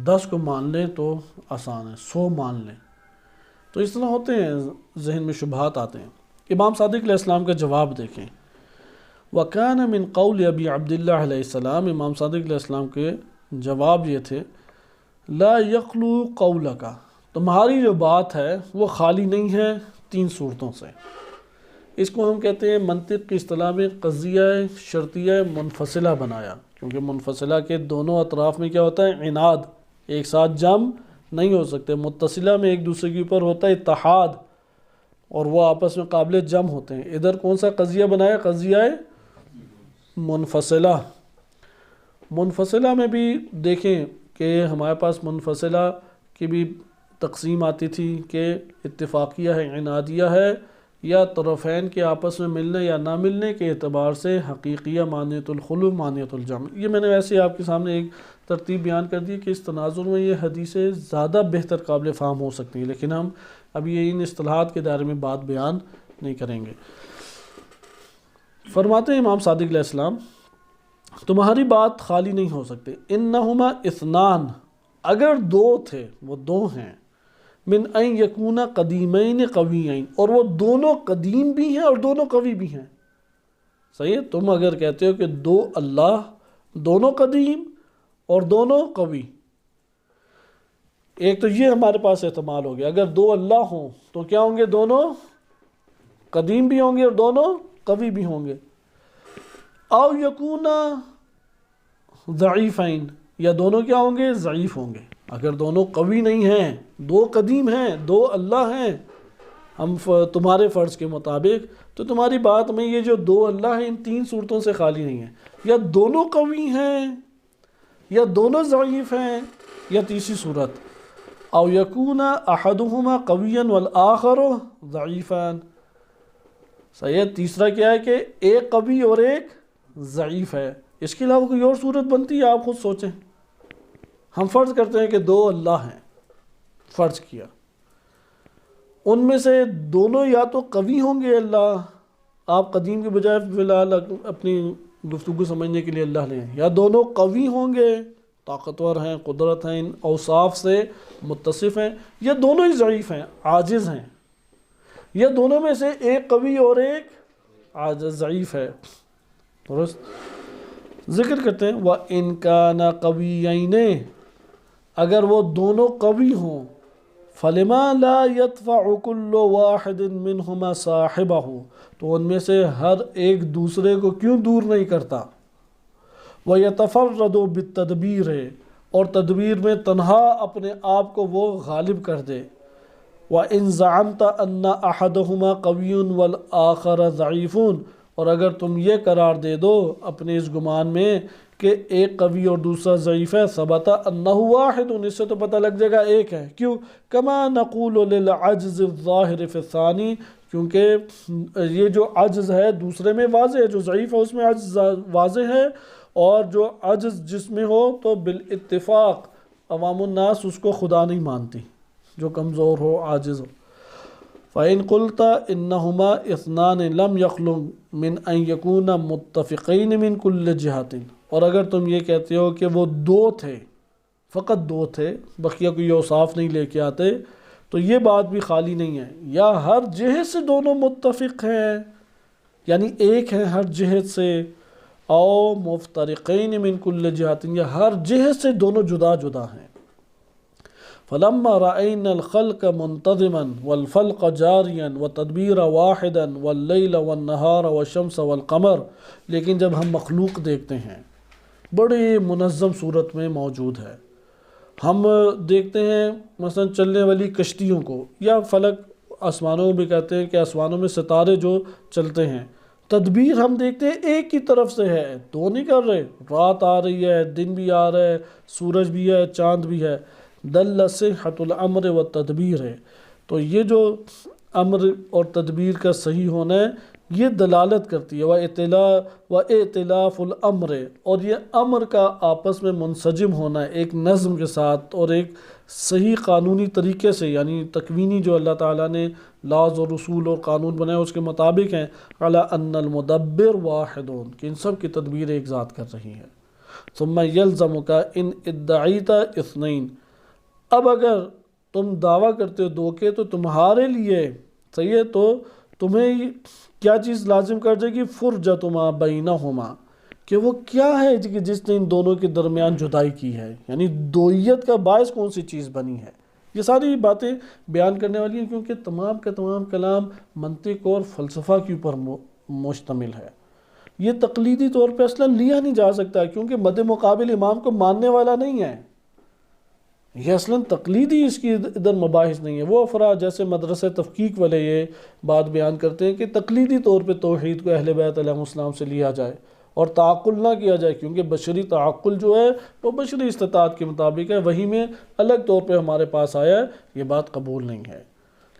10 کو مان لیں تو آسان ہے، 100 مان لیں، تو اس طرح ہوتے ہیں، ذہن میں شبہات آتے ہیں۔ امام صادق علیہ السلام کا جواب دیکھیں، وَكَانَ مِن قَوْلِ أَبِي عَبْدِ اللَّهِ علیہ السلام، امام صادق علیہ السلام کے جواب یہ تھے، لَا يَخْلُو قَوْلَكَ، تمہاری جو بات ہے وہ خالی نہیں ہے 3 صورتوں سے۔ اس کو ہم کہتے ہیں منطق کی اصطلاح میں قضیہ شرطیہ منفصلہ بنایا، کیونکہ منفصلہ کے دونوں اطراف میں کیا ہوتا ہے، عناد، ایک ساتھ جمع نہیں ہو سکتے۔ متصلہ میں ایک دوسرے کے اوپر ہوتا ہے اتحاد اور وہ آپس میں قابل جمع ہوتے ہیں۔ ادھر کون سا قضیہ بنایا، قضیہ منفصلہ۔ منفصلہ میں بھی دیکھیں کہ ہمارے پاس منفصلہ کی بھی تقسیم آتی تھی کہ اتفاقیہ ہے، عنادیہ ہے، یا طرفین کے آپس میں ملنے یا نہ ملنے کے اعتبار سے حقیقیہ، مانیت الخلو، مانیت الجمع۔ یہ میں نے ویسے آپ کے سامنے ایک ترتیب بیان کر دی کہ اس تناظر میں یہ حدیثیں زیادہ بہتر قابل فہم ہو سکتی ہیں، لیکن ہم ابھی ان اصطلاحات کے دائرے میں بات بیان نہیں کریں گے۔ فرماتے ہیں امام صادق علیہ السلام، تمہاری بات خالی نہیں ہو سکتے، انہما اثنان، اگر 2 تھے وہ 2 ہیں، من ان یکون قدیمین قویین، اور وہ دونوں قدیم بھی ہیں اور دونوں قوی بھی ہیں۔ صحیح ہے، تم اگر کہتے ہو کہ 2 اللہ، دونوں قدیم اور دونوں قوی، ایک تو یہ ہمارے پاس احتمال ہو گیا، اگر 2 اللہ ہوں تو کیا ہوں گے، دونوں قدیم بھی ہوں گے اور دونوں قوی بھی ہوں گے۔ او یکون ضعیفین، یا دونوں کیا ہوں گے، ضعیف ہوں گے۔ اگر دونوں قوی نہیں ہیں، 2 قدیم ہیں، 2 اللہ ہیں، ہم تمہارے فرض کے مطابق، تو تمہاری بات میں یہ جو 2 اللہ ہیں ان 3 صورتوں سے خالی نہیں ہیں، یا دونوں قوی ہیں یا دونوں ضعیف ہیں، یا تیسری صورت او یکون احدہما قویا والآخر ضعیفا۔ صحیح ہے، تیسرا کیا ہے کہ ایک قوی اور ایک ضعیف ہے، اس کے علاوہ کوئی اور صورت بنتی ہے، آپ خود سوچیں۔ ہم فرض کرتے ہیں کہ 2 اللہ ہیں، فرض کیا، ان میں سے دونوں یا تو قوی ہوں گے اللہ، آپ قدیم کے بجائے فی الحال اپنی گفتگو سمجھنے کے لیے اللہ لیں، یا دونوں قوی ہوں گے، طاقتور ہیں، قدرت ہیں، ان اوصاف سے متصف ہیں، یا دونوں ہی ضعیف ہیں، عاجز ہیں، یا دونوں میں سے ایک قوی اور ایک عاجز ضعیف ہے۔ درست؟ ذکر کرتے ہیں وَإِن كَانَ قَوِيَّيْنِ، اگر وہ دونوں قوی ہوں، فَلِمَا لَا يَدْفَعُ كُلُّ وَاحِدٍ مِّنْهُمَا صَاحِبَهُ، تو ان میں سے ہر ایک دوسرے کو کیوں دور نہیں کرتا؟ وَيَتَفَرَّدُ بِالتَّدْبِيرِ، اور تدبیر میں تنہا اپنے آپ کو وہ غالب کر دے۔ وَإِن زَعَمْتَ أَنَّ أَحَدَهُمَا قَوِيٌّ وَالْآخَرَ ضَعِيفٌ، اور اگر تم یہ قرار دے دو اپنے اس گمان میں کہ ایک قوی اور دوسرا ضعیف ہے، ثبت أَنَّهُ واحد، اس سے تو پتہ لگ جائے گا ایک ہے۔ کیوں؟ كَمَا نَقُولُ لِلْعَجْزِ الظَّاهِرِ فِي الثَّانِي، کیونکہ یہ جو عجز ہے دوسرے میں واضح ہے، جو ضعیف ہے اس میں عجز واضح ہے، اور جو عجز جس میں ہو تو بالاتفاق عوام الناس اس کو خدا نہیں مانتی، جو کمزور ہو عاجز ہو۔ فَإِن قُلْتَ إِنَّهُمَا اثْنَانِ لَمْ يَخْلُ مِنْ أَنْ يَكُونَ مُتَّفِقَيْنِ مِنْ كُلِّ جِهَةٍ، اور اگر تم یہ کہتے ہو کہ وہ دو تھے، فقط دو تھے، بقیہ کوئی اوصاف نہیں لے کے آتے، تو یہ بات بھی خالی نہیں ہے، یا ہر جہت سے دونوں متفق ہیں، یعنی ایک ہیں ہر جہت سے، او مفترقین من کل جہت، یا ہر جہت سے دونوں جدا جدا ہیں۔ فلما رأينا الخلق منتظما والفلق جاریا وتدبيرا واحدا واللیل والنہار والشمس والقمر، لیکن جب ہم مخلوق دیکھتے ہیں بڑی منظم صورت میں موجود ہے، ہم دیکھتے ہیں مثلا چلنے والی کشتیوں کو، یا فلک آسمانوں بھی کہتے ہیں کہ آسمانوں میں ستارے جو چلتے ہیں، تدبیر ہم دیکھتے ہیں ایک کی طرف سے ہے، دو نہیں کر رہے، رات آ رہی ہے، دن بھی آ رہا ہے، سورج بھی ہے، چاند بھی ہے، دل صحت الامر و تدبیر ہے۔ تو یہ جو امر اور تدبیر کا صحیح ہونا ہے یہ دلالت کرتی ہے، وَإِئْتِلَافُ الْأَمْرِ، اور یہ امر کا آپس میں منسجم ہونا ہے ایک نظم کے ساتھ اور ایک صحیح قانونی طریقے سے، یعنی تکوینی جو اللہ تعالیٰ نے لاز اور رسول اور قانون بنائے اس کے مطابق ہیں، عَلَىٰ أَنَّ الْمُدَبِّرُ وَاحِدٌ، کہ ان سب کی تدبیر ایک ذات کر رہی ہے۔ ثُمَّ يَلْزَمُكَ إِنْ اِدَّعِيتَ اثْنَيْنِ، اب اگر تم دعویٰ کرتے ہو دو کے، تو تمہارے لیے صحیح ہے، تو تمہیں کیا چیز لازم کر جائے گی؟ فُرْجَةُ مَا بَيْنَهُمَا، کہ وہ کیا ہے کہ جس نے ان دونوں کے درمیان جدائی کی ہے، یعنی دوئیت کا باعث کون سی چیز بنی ہے۔ یہ ساری باتیں بیان کرنے والی ہیں کیونکہ تمام کا تمام کلام منطق اور فلسفہ کے اوپر مشتمل ہے۔ یہ تقلیدی طور پہ اصلا لیا نہیں جا سکتا کیونکہ مد مقابل امام کو ماننے والا نہیں ہے، یہ اصلا تقلیدی اس کی ادھر مباحث نہیں ہے۔ وہ افراد جیسے مدرسہ تفقیق والے یہ بات بیان کرتے ہیں کہ تقلیدی طور پہ توحید کو اہل بیت علیہ السلام سے لیا جائے اور تعقل نہ کیا جائے، کیونکہ بشری تعقل جو ہے وہ بشری استطاعت کے مطابق ہے، وہی میں الگ طور پہ ہمارے پاس آیا ہے، یہ بات قبول نہیں ہے۔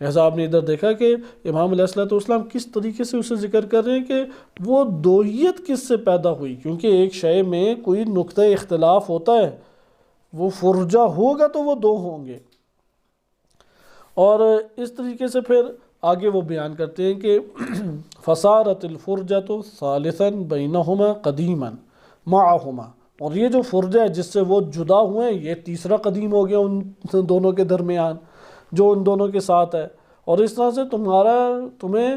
لہٰذا آپ نے ادھر دیکھا کہ امام علیہ السلام کس طریقے سے اسے ذکر کر رہے ہیں کہ وہ دوئیت کس سے پیدا ہوئی، کیونکہ ایک شے میں کوئی نقطہ اختلاف ہوتا ہے، وہ فرجہ ہوگا تو وہ دو ہوں گے۔ اور اس طریقے سے پھر آگے وہ بیان کرتے ہیں کہ فصارت الفرجۃ ثالثا بینہما قدیما معہما، اور یہ جو فرجہ ہے جس سے وہ جدا ہوئے ہیں یہ تیسرا قدیم ہو گیا ان دونوں کے درمیان جو ان دونوں کے ساتھ ہے، اور اس طرح سے تمہیں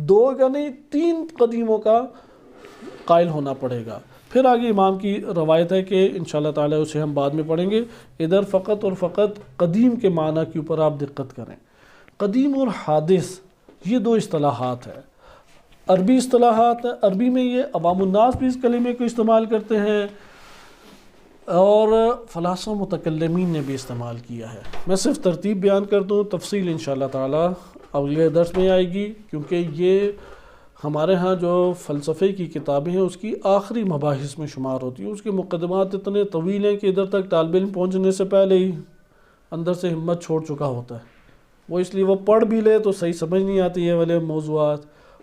دو کا نہیں تین قدیموں کا قائل ہونا پڑے گا۔ پھر آگے امام کی روایت ہے کہ انشاءاللہ تعالی اسے ہم بعد میں پڑھیں گے۔ ادھر فقط اور فقط قدیم کے معنی کے اوپر آپ دقت کریں۔ قدیم اور حادث یہ دو اصطلاحات ہیں، عربی اصطلاحات ہیں، عربی میں یہ عوام الناس بھی اس کلمے کو استعمال کرتے ہیں اور فلاسفہ متکلمین نے بھی استعمال کیا ہے۔ میں صرف ترتیب بیان کر دوں، تفصیل انشاءاللہ تعالی اگلے درس میں آئے گی، کیونکہ یہ ہمارے ہاں جو فلسفے کی کتابیں ہیں اس کی آخری مباحث میں شمار ہوتی ہیں، اس کے مقدمات اتنے طویل ہیں کہ ادھر تک طالب علم پہنچنے سے پہلے ہی اندر سے ہمت چھوڑ چکا ہوتا ہے، وہ اس لیے وہ پڑھ بھی لے تو صحیح سمجھ نہیں آتی یہ والے موضوعات،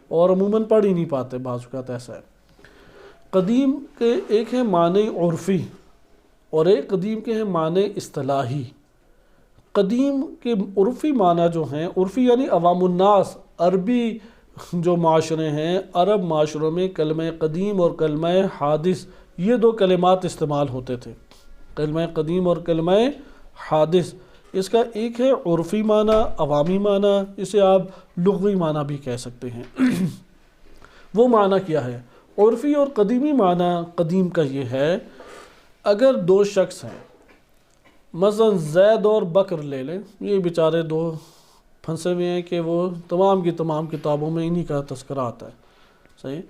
اور عموماً پڑھ ہی نہیں پاتے، بعض اوقات ایسا ہے۔ قدیم کے ایک ہے معنی عرفی اور ایک قدیم کے ہیں معنی اصطلاحی۔ قدیم کے عرفی معنی جو ہیں، عرفی یعنی عوام الناس، عربی جو معاشرے ہیں، عرب معاشروں میں کلمہ قدیم اور کلمہ حادث یہ دو کلمات استعمال ہوتے تھے، کلمہ قدیم اور کلمہ حادث۔ اس کا ایک ہے عرفی معنی، عوامی معنی، اسے آپ لغوی معنی بھی کہہ سکتے ہیں۔ وہ معنی کیا ہے؟ عرفی اور قدیمی معنی قدیم کا یہ ہے، اگر دو شخص ہیں، مثلا زید اور بکر لے لیں، یہ بیچارے دو پھنسے ہوئے ہیں کہ وہ تمام کی تمام کتابوں میں انہی کا تذکرہ آتا ہے، صحیح؟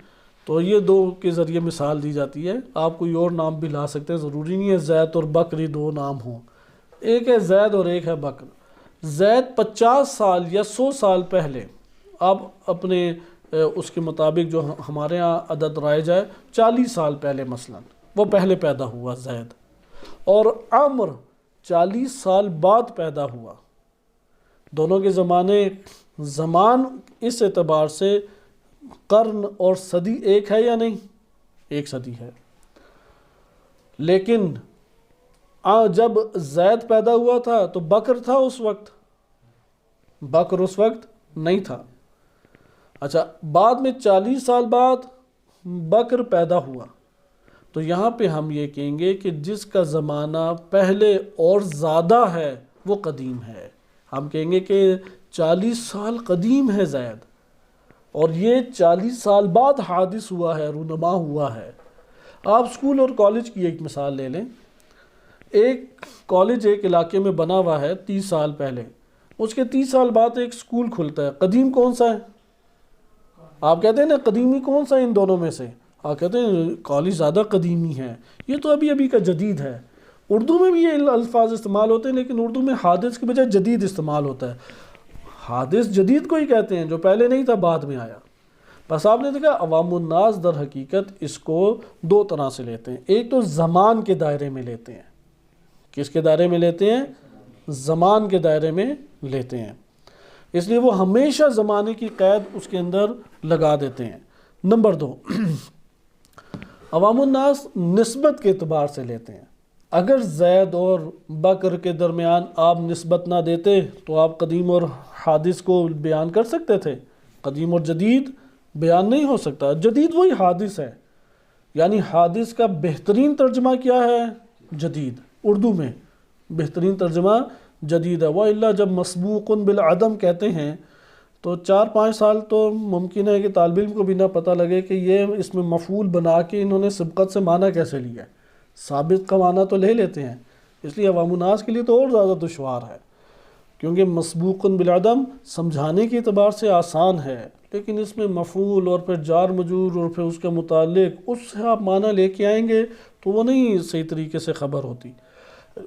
تو یہ دو کے ذریعے مثال دی جاتی ہے، آپ کوئی اور نام بھی لا سکتے ہیں، ضروری نہیں ہے زید اور بکر ہی دو نام ہوں، ایک ہے زید اور ایک ہے بکر۔ زید 50 سال یا 100 سال پہلے، اب اپنے اس کے مطابق جو ہمارے ہاں عدد رائج ہے، 40 سال پہلے مثلا وہ پہلے پیدا ہوا زید، اور عمر 40 سال بعد پیدا ہوا۔ دونوں کے زمان اس اعتبار سے قرن اور صدی ایک ہے یا نہیں؟ ایک صدی ہے۔ لیکن جب زید پیدا ہوا تھا تو بکر تھا اس وقت؟ بکر اس وقت نہیں تھا۔ اچھا، بعد میں 40 سال بعد بکر پیدا ہوا، تو یہاں پہ ہم یہ کہیں گے کہ جس کا زمانہ پہلے اور زیادہ ہے وہ قدیم ہے۔ ہم کہیں گے کہ 40 سال قدیم ہے زید، اور یہ 40 سال بعد حادث ہوا ہے، رونما ہوا ہے۔ آپ اسکول اور کالج کی ایک مثال لے لیں، ایک کالج ایک علاقے میں بنا ہوا ہے 30 سال پہلے، اس کے 30 سال بعد ایک اسکول کھلتا ہے، قدیم کون سا ہے؟ آپ کہتے ہیں نا قدیمی کون سا ہے ان دونوں میں سے؟ آپ کہتے ہیں کالج زیادہ قدیمی ہے، یہ تو ابھی کا جدید ہے۔ اردو میں بھی یہ الفاظ استعمال ہوتے ہیں، لیکن اردو میں حادث کے بجائے جدید استعمال ہوتا ہے۔ حادث جدید کو ہی کہتے ہیں، جو پہلے نہیں تھا بعد میں آیا۔ بس آپ نے دیکھا عوام الناس در حقیقت اس کو دو طرح سے لیتے ہیں، ایک تو زمان کے دائرے میں لیتے ہیں۔ کس کے دائرے میں لیتے ہیں؟ زمان کے دائرے میں لیتے ہیں، اس لیے وہ ہمیشہ زمانے کی قید اس کے اندر لگا دیتے ہیں۔ نمبر 2، عوام الناس نسبت کے اعتبار سے لیتے ہیں۔ اگر زید اور بکر کے درمیان آپ نسبت نہ دیتے تو آپ قدیم اور حادث کو بیان کر سکتے تھے؟ قدیم اور جدید بیان نہیں ہو سکتا، جدید وہی حادث ہے، یعنی حادث کا بہترین ترجمہ کیا ہے؟ جدید۔ اردو میں بہترین ترجمہ جدید ہے، وَإِلَّا جب مسبوق بالعدم کہتے ہیں تو 4-5 سال تو ممکن ہے کہ طالب علم کو بھی نہ پتہ لگے کہ یہ اس میں مفعول بنا کے انہوں نے سبقت سے معنی کیسے لیا ہے۔ ثابت کا معنی تو لے لیتے ہیں، اس لیے عوام الناس کے لیے تو اور زیادہ دشوار ہے، کیونکہ مسبوق بالعدم سمجھانے کے اعتبار سے آسان ہے، لیکن اس میں مفعول اور پھر جار مجرور اور پھر اس کے متعلق اس سے آپ معنی لے کے آئیں گے تو وہ نہیں صحیح طریقے سے خبر ہوتی۔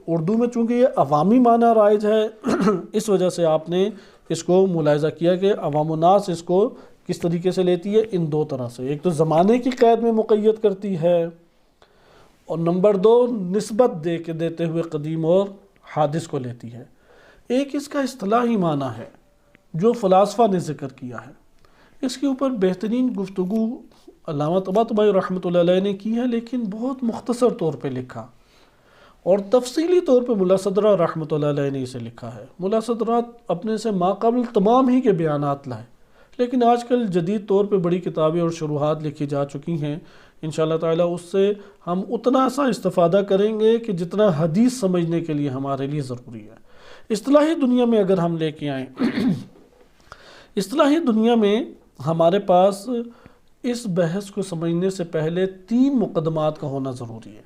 اردو میں چونکہ یہ عوامی معنی رائج ہے، اس وجہ سے آپ نے اس کو ملاحظہ کیا کہ عوام الناس اس کو کس طریقے سے لیتی ہے؟ ان دو طرح سے، ایک تو زمانے کی قید میں مقید کرتی ہے، اور نمبر 2 نسبت دیتے ہوئے قدیم اور حادث کو لیتی ہے۔ ایک اس کا اصطلاحی معنی ہے جو فلاسفہ نے ذکر کیا ہے، اس کے اوپر بہترین گفتگو علامہ طباطبائی رحمۃ اللہ علیہ نے کی ہے، لیکن بہت مختصر طور پہ لکھا، اور تفصیلی طور پہ ملا صدرہ رحمۃ اللہ علیہ نے اسے لکھا ہے۔ ملا صدرہ اپنے سے ماقبل تمام ہی کے بیانات لائے، لیکن آج کل جدید طور پہ بڑی کتابیں اور شروحات لکھی جا چکی ہیں، انشاءاللہ تعالیٰ اس سے ہم اتنا سا استفادہ کریں گے کہ جتنا حدیث سمجھنے کے لیے ہمارے لیے ضروری ہے۔ اصطلاحی دنیا میں اگر ہم لے کے آئیں، اصطلاحی دنیا میں ہمارے پاس اس بحث کو سمجھنے سے پہلے 3 مقدمات کا ہونا ضروری ہے۔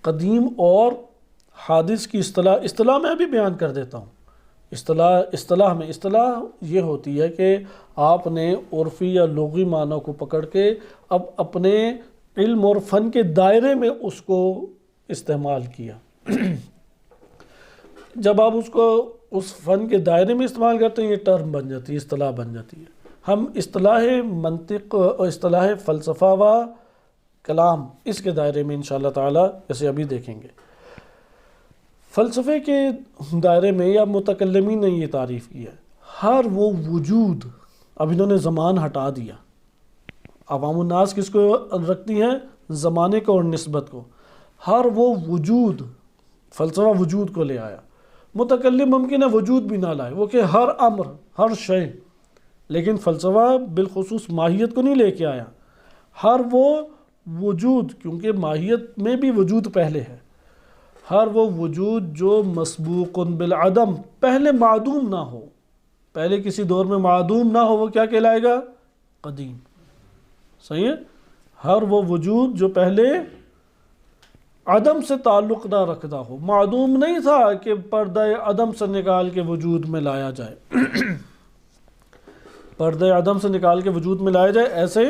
قدیم اور حادث کی اصطلاح میں ابھی بیان کر دیتا ہوں۔ اصطلاح یہ ہوتی ہے کہ آپ نے عرفی یا لغوی معنی کو پکڑ کے اب اپنے علم اور فن کے دائرے میں اس کو استعمال کیا۔ جب آپ اس کو اس فن کے دائرے میں استعمال کرتے ہیں، یہ ٹرم بن جاتی ہے، اصطلاح بن جاتی ہے۔ ہم اصطلاح منطق اور اصطلاح فلسفہ و کلام اس کے دائرے میں انشاءاللہ تعالی اسے ابھی دیکھیں گے۔ فلسفے کے دائرے میں یا متکلمین نے یہ تعریف کی ہے، ہر وہ وجود، اب انہوں نے زمان ہٹا دیا، عوام الناس کس کو رکھتی ہیں؟ زمانے کو اور نسبت کو۔ ہر وہ وجود، فلسفہ وجود کو لے آیا، متکلم ممکن ہے وجود بھی نہ لائے، وہ کہ ہر امر، ہر شے، لیکن فلسفہ بالخصوص ماہیت کو نہیں لے کے آیا۔ ہر وہ وجود، کیونکہ ماہیت میں بھی وجود پہلے ہے، ہر وہ وجود جو مسبوق بالعدم، پہلے معدوم نہ ہو، پہلے کسی دور میں معدوم نہ ہو، وہ کیا کہلائے گا؟ قدیم۔ صحیح ہے؟ ہر وہ وجود جو پہلے عدم سے تعلق نہ رکھتا ہو. معدوم نہیں تھا کہ پردہ عدم سے نکال کے وجود میں لایا جائے پردہ عدم سے نکال کے وجود میں لایا جائے، ایسے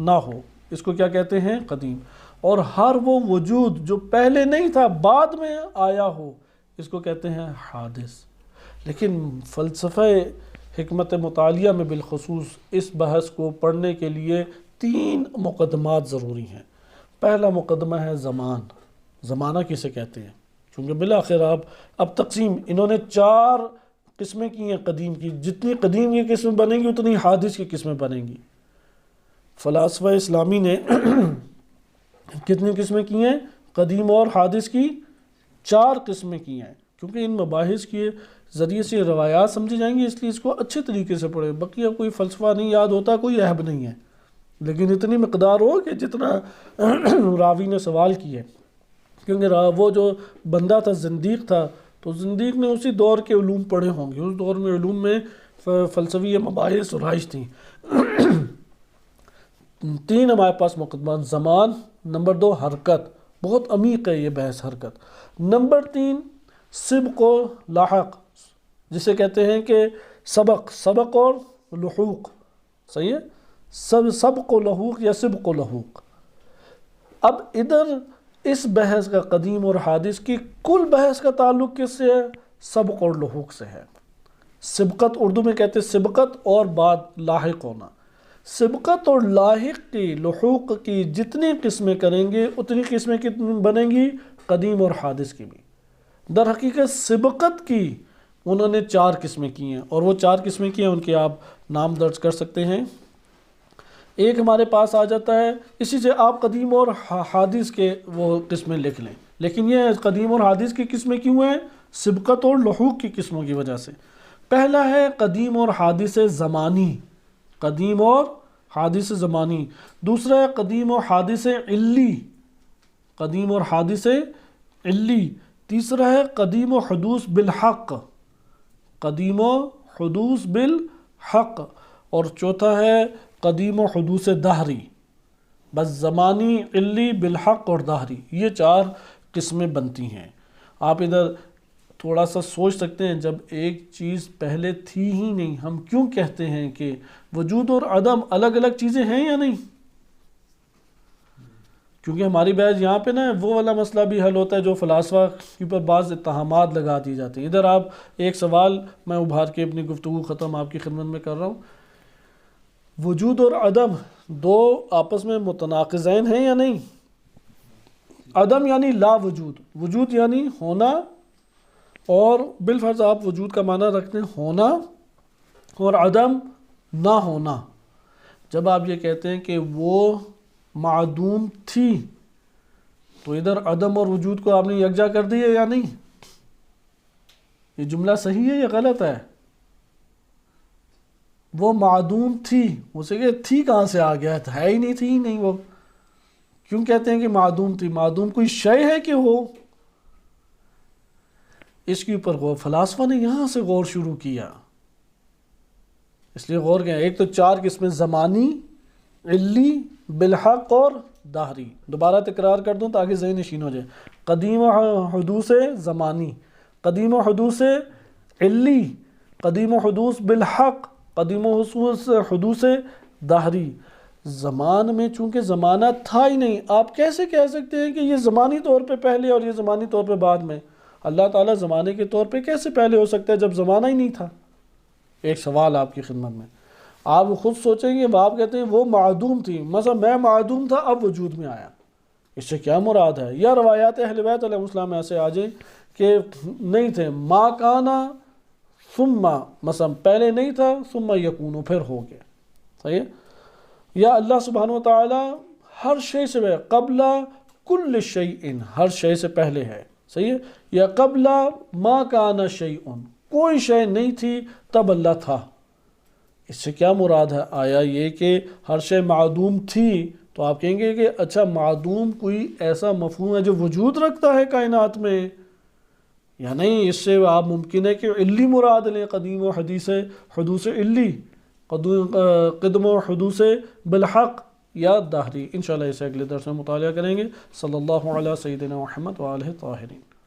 نہ ہو. اس کو کیا کہتے ہیں؟ قدیم. اور ہر وہ وجود جو پہلے نہیں تھا بعد میں آیا ہو، اس کو کہتے ہیں حادث. لیکن فلسفہ حکمت مطالعہ میں بالخصوص اس بحث کو پڑھنے کے لیے 3 مقدمات ضروری ہیں. پہلا مقدمہ ہے زمان. زمانہ کسے کہتے ہیں؟ کیونکہ بالآخر اب تقسیم انہوں نے 4 قسمیں کی ہیں قدیم کی. جتنی قدیم کی قسمیں بنیں گی اتنی حادث کی قسمیں بنیں گی. فلاسفہ اسلامی نے کتنی قسمیں کی ہیں؟ قدیم اور حادث کی 4 قسمیں کی ہیں. کیونکہ ان مباحث کے ذریعے سے روایات سمجھی جائیں گی، اس لیے اس کو اچھے طریقے سے پڑھیں. بقیہ کوئی فلسفہ نہیں یاد ہوتا، کوئی عیب نہیں ہے، لیکن اتنی مقدار ہو کہ جتنا راوی نے سوال کیے. کیونکہ وہ جو بندہ تھا زندیق تھا، تو زندیق نے اسی دور کے علوم پڑھے ہوں گے. اس دور میں علوم میں فلسفی مباحث رائج تھیں. 3 ہمارے پاس مقدمات: زمان، نمبر 2 حرکت، بہت عمیق ہے یہ بحث حرکت، نمبر 3 سبق و لاحق، جسے کہتے ہیں کہ سبق اور لحوق. صحیح ہے، سبق و لحوق یا سبق و لحوق. اب ادھر اس بحث کا قدیم اور حادث کی کل بحث کا تعلق کس سے ہے؟ سبق اور لحوق سے ہے. سبقت اردو میں کہتے ہیں سبقت، اور بعد لاحق ہونا. سبقت اور لاحق کی، لحوق کی جتنی قسمیں کریں گے اتنی قسمیں کتنی بنیں گی؟ قدیم اور حادث کی بھی. در حقیقت سبقت کی انہوں نے 4 قسمیں کی ہیں، اور وہ 4 قسمیں کی ہیں، ان کے آپ نام درج کر سکتے ہیں. ایک ہمارے پاس آ جاتا ہے، اسی سے آپ قدیم اور حادث کے وہ قسمیں لکھ لیں. لیکن یہ قدیم اور حادث کی قسمیں کیوں ہیں؟ سبقت اور لحوق کی قسموں کی وجہ سے. پہلا ہے قدیم اور حادث زمانی، قدیم اور حادث زمانی. دوسرا ہے قدیم و حادث علی، قدیم اور حادث علی. تیسرا ہے قدیم و حدوث بالحق، قدیم و حدوث بالحق. اور چوتھا ہے قدیم و حدوث دہری. بس زمانی، علی، بالحق اور دہری، یہ 4 قسمیں بنتی ہیں. آپ ادھر تھوڑا سا سوچ سکتے ہیں، جب ایک چیز پہلے تھی ہی نہیں، ہم کیوں کہتے ہیں کہ وجود اور عدم الگ الگ چیزیں ہیں یا نہیں؟ کیونکہ ہماری بحث یہاں پہ نا وہ والا مسئلہ بھی حل ہوتا ہے جو فلاسفہ کے اوپر بعض اتہامات لگا دی جاتی ہیں. ادھر آپ ایک سوال میں ابھار کے اپنی گفتگو ختم آپ کی خدمت میں کر رہا ہوں. وجود اور عدم 2 آپس میں متناقضین ہیں یا نہیں؟ عدم یعنی لا وجود، وجود یعنی ہونا، اور بالفرض آپ وجود کا معنی رکھتے ہیں ہونا، اور عدم نہ ہونا. جب آپ یہ کہتے ہیں کہ وہ معدوم تھی، تو ادھر عدم اور وجود کو آپ نے یکجا کر دیا یا نہیں؟ یہ جملہ صحیح ہے یا غلط ہے؟ وہ معدوم تھی، اسے کہ تھی کہاں سے آ گیا ہے ہی نہیں، تھی ہی نہیں. وہ کیوں کہتے ہیں کہ معدوم تھی؟ معدوم کوئی شے ہے کہ ہو؟ اس کے اوپر غور فلاسفہ نے یہاں سے غور شروع کیا. اس لیے غور کیا، ایک تو 4 قسمیں زمانی، علی، بالحق اور دہری. دوبارہ تکرار کر دوں تاکہ ذہن نشین ہو جائے. قدیم و حدوث زمانی، قدیم و حدوث علی، قدیم و حدوث بالحق، قدیم و حدوث دہری. زمان میں چونکہ زمانہ تھا ہی نہیں، آپ کیسے کہہ سکتے ہیں کہ یہ زمانی طور پہ پہلے اور یہ زمانی طور پہ بعد میں؟ اللہ تعالیٰ زمانے کے طور پہ کیسے پہلے ہو سکتا ہے جب زمانہ ہی نہیں تھا؟ ایک سوال آپ کی خدمت میں. آپ خود سوچیں گے، آپ کہتے ہیں وہ معدوم تھی، مثلا میں معدوم تھا اب وجود میں آیا، اس سے کیا مراد ہے؟ یا روایات اہل بیت علیہ السلام ایسے آ جائیں کہ نہیں تھے، ما کانا ثم، مثلا پہلے نہیں تھا ثم یکون، پھر ہو گیا. صحیح ہے؟ یا اللہ سبحانہ و تعالی ہر شے سے قبل کل شیء، ہر شے سے پہلے ہے. صحیح ہے؟ یا قبل ما کان شیء، کوئی شے نہیں تھی تب اللہ تھا. اس سے کیا مراد ہے؟ آیا یہ کہ ہر شے معدوم تھی تو آپ کہیں گے کہ اچھا معدوم کوئی ایسا مفہوم ہے جو وجود رکھتا ہے کائنات میں، یا نہیں؟ اس سے آپ ممکن ہے کہ علی مراد لیں، قدیم و حدوث علی، قدم و حدوث بالحق، یا دہری؟ انشاءاللہ اسے اگلے درس میں مطالعہ کریں گے۔ صلی اللہ علیہ سیدنا محمد و آلہ طاہرین۔